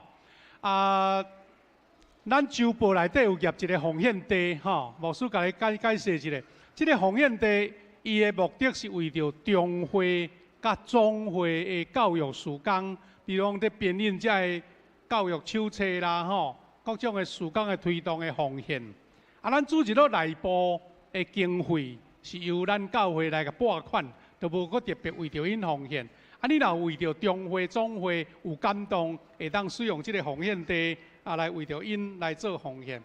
I: 咱周报内底有业一个奉献地吼，牧师甲你解释一下。这个奉献地伊的目的是为着中会。甲总会的教育事工，比如讲伫编印遮个教育手册啦，吼，各种的事工的推动的奉献。咱主日学内部的经费是由咱教会来个拨款，就无搁特别为着因奉献。你若为着中会、总会有感动，会当使用这个奉献地来为着因来做奉献。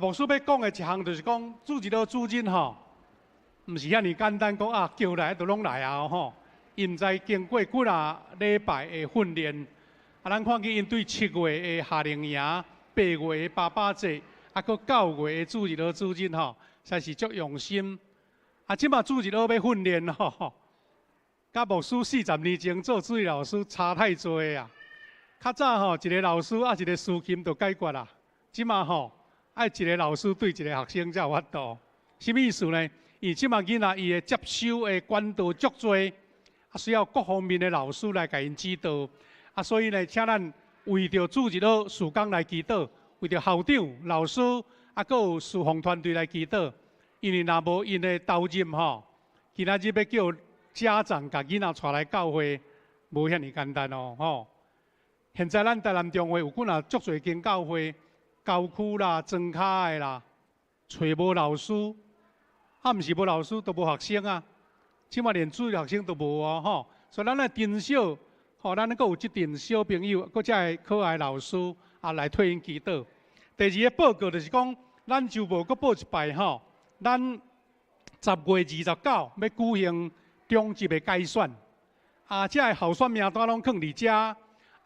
I: 牧师要讲的一项就是讲，主日学主日吼。毋是遐尼简单讲叫来就拢来吼，因在经过几啊礼拜的训练，咱看见因对7月的夏令营、8月的爸爸节，搁9月的主日学主日吼，实在是足用心。即马主日学要训练吼，甲牧师40年前做主日老师差太多啊。较早吼一个老师一个司琴就解决啦，即马吼爱一个老师对一个学生才有法度。什么意思呢？伊即马囡仔伊的接收的管道足多，需要各方面的老师来甲因指导。所以呢，请咱为着主日学事工来祈祷，为着校长、老师搁有侍奉团队来祈祷。因为若无因的投入吼，今仔日要叫家长甲囡仔带来教会，无遐尼简单哦吼。现在咱台南中会有几啊足侪间教会，郊区啦、庄卡的啦，找无老师。毋是无老师，都无学生啊！即马连主日学生都无哦，吼！所以咱来珍惜，吼，咱阁有即阵小朋友，阁遮个可爱老师来替因祈祷。第2个报告就是讲，咱周报阁报一摆吼，咱10月29要举行中级的改选，遮个候选名单拢放伫遮，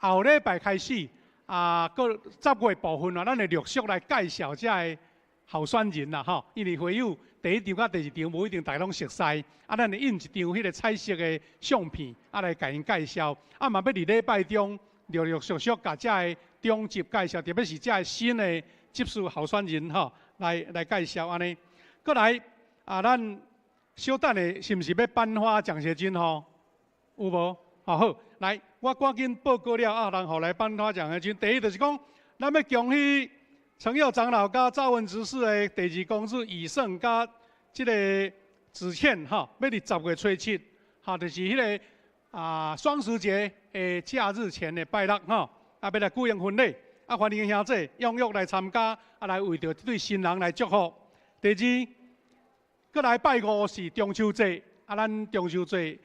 I: 后礼拜开始个10月部分咱会陆续来介绍这个候选人啦吼，因为会有第1场甲第2场无一定大家拢熟悉，咱会印一张迄个彩色的相片，来甲因介绍，嘛要伫礼拜中陆陆续续甲这个中级介绍，特别是这个新的执事候选人吼，来介绍安尼。过来咱小等下是毋是要颁发奖学金吼？有无？好，来，我赶紧报告了然后来颁发奖学金。第一就是讲，咱要恭喜陈佑长老甲赵文执事的第2公子以胜甲这个子倩要伫10月初7，就是迄个双十节的假日前的拜六要来举行婚礼，欢迎兄弟踊跃来参加，来为着对新人来祝福。第2，过来拜5是中秋节，咱中秋节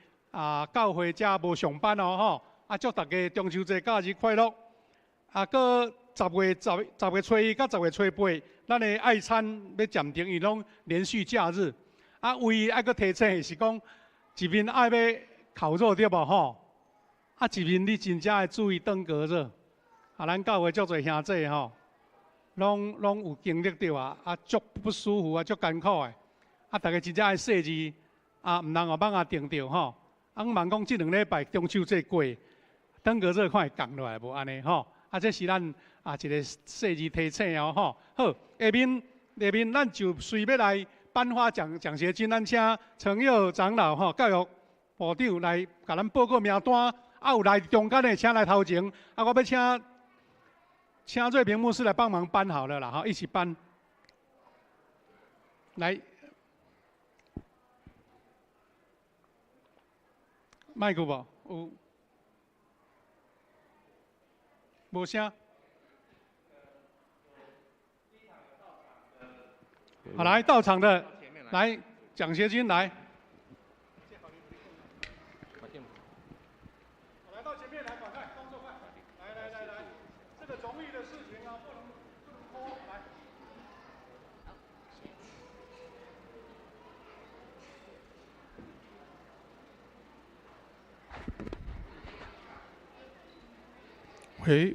I: 教会遮无上班哦祝大家中秋节假日快乐。搁10月初1到10月初8，咱的爱餐要暂停，伊拢连续假日。唯一搁提醒是讲，一面爱要烤肉对无吼？一面你真正要注意登革热。咱教会足侪兄弟吼，拢有经历到足不舒服足艰苦的。大家真正爱细致毋通后放定着吼。望讲这2礼拜中秋节过，登革热看会降落来无安尼吼？这是咱一个细致提醒哦吼。好，下面咱就随要来颁发奖学金，咱请陈佑长老吼教育部长来甲咱报告名单，有来中间的请来头前，我要请瑞平牧师来帮忙颁好了啦，一起颁。来，麦克无？有。无声。好，来到场的，来奖学金来。来到前面来，赶快动作快，来，这个容易的事情不能拖，来。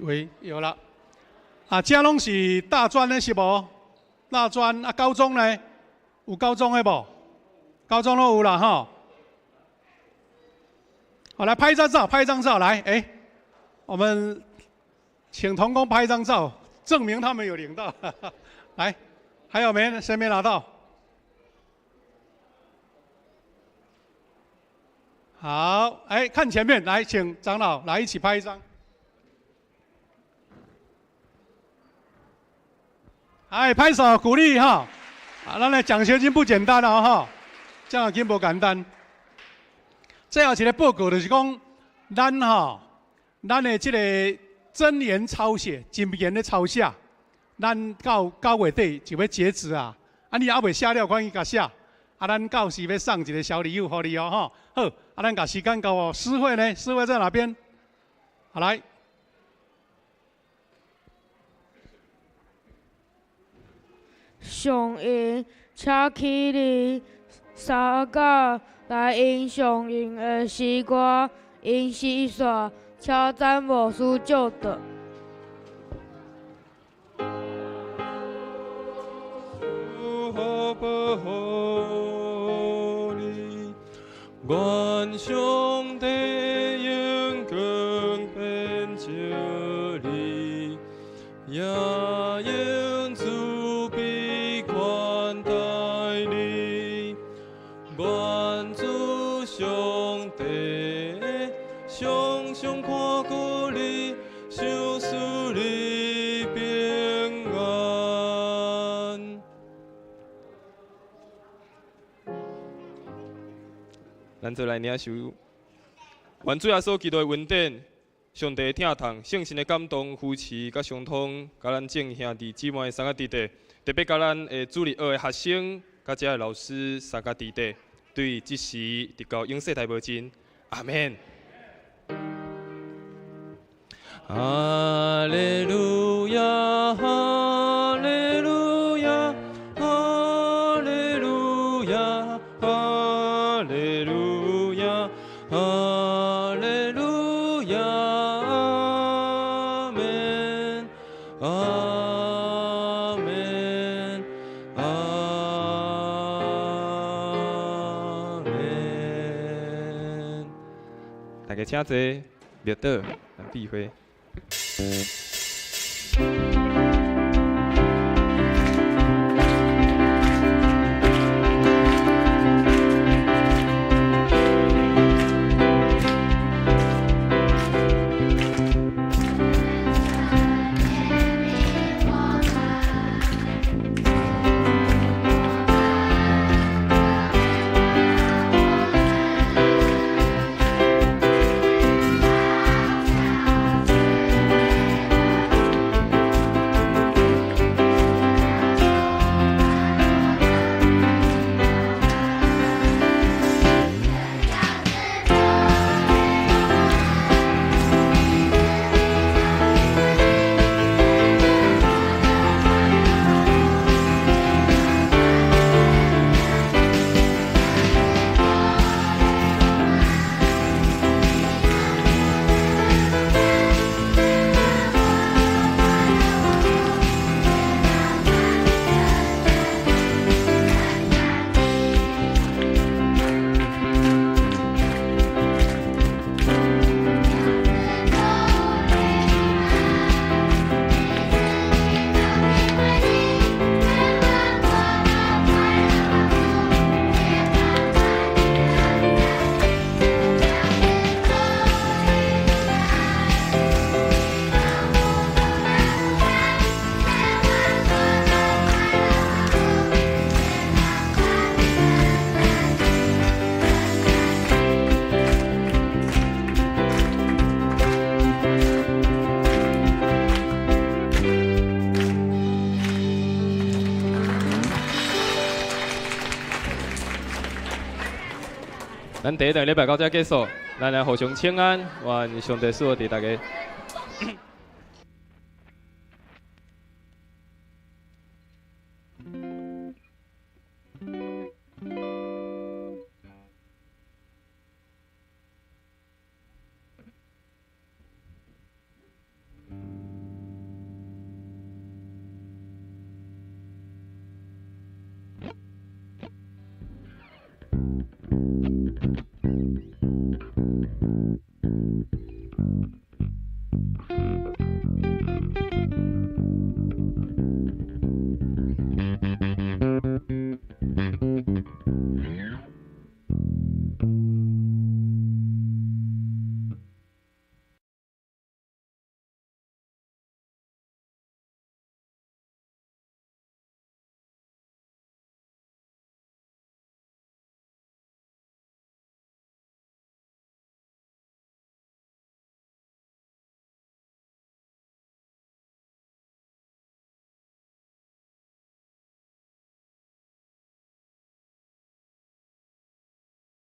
I: 喂，有了。这拢是大专的是无？大专高中呢？有高中的无？高中都有啦吼。好，来拍一张照，来，我们请同工拍一张照，证明他们有领到。来，还有没？谁没拿到？好，看前面，来，请长老来一起拍一张。拍手鼓励哈！咱的奖学金不简单哦哈，奖学金不简单。最后一个报告就是讲，咱的这个真言抄写、真言的抄写，咱到9月底就要截止啊！你还未写了，赶紧甲写。咱到时要送一个小礼物给你哦哈。好，咱把时间交我诗会呢？诗会在哪边？好来。
C: 上音请起立3角来因上音的诗歌，因诗煞请赞牧师就得。
F: 愿上帝永更变照你，也应慈悲款待你。愿主上帝常常看顾你，想使你平安。
B: 咱做来领受，愿主耶稣基督的恩典、上帝的疼痛、圣神的感动、扶持甲相通，甲咱众兄弟姊妹三个弟弟，特别甲咱的主日学的学生，甲遮的老师三个弟弟，对即时直到永世大无尽。阿门。
F: 哈利路亚，哈利路亚，哈利路亚，哈利路亚，哈利路亚。
B: 大家请坐，庙岛闭会。咱第一场礼拜到这结束，咱来互相请安，愿上帝赐福伫大家。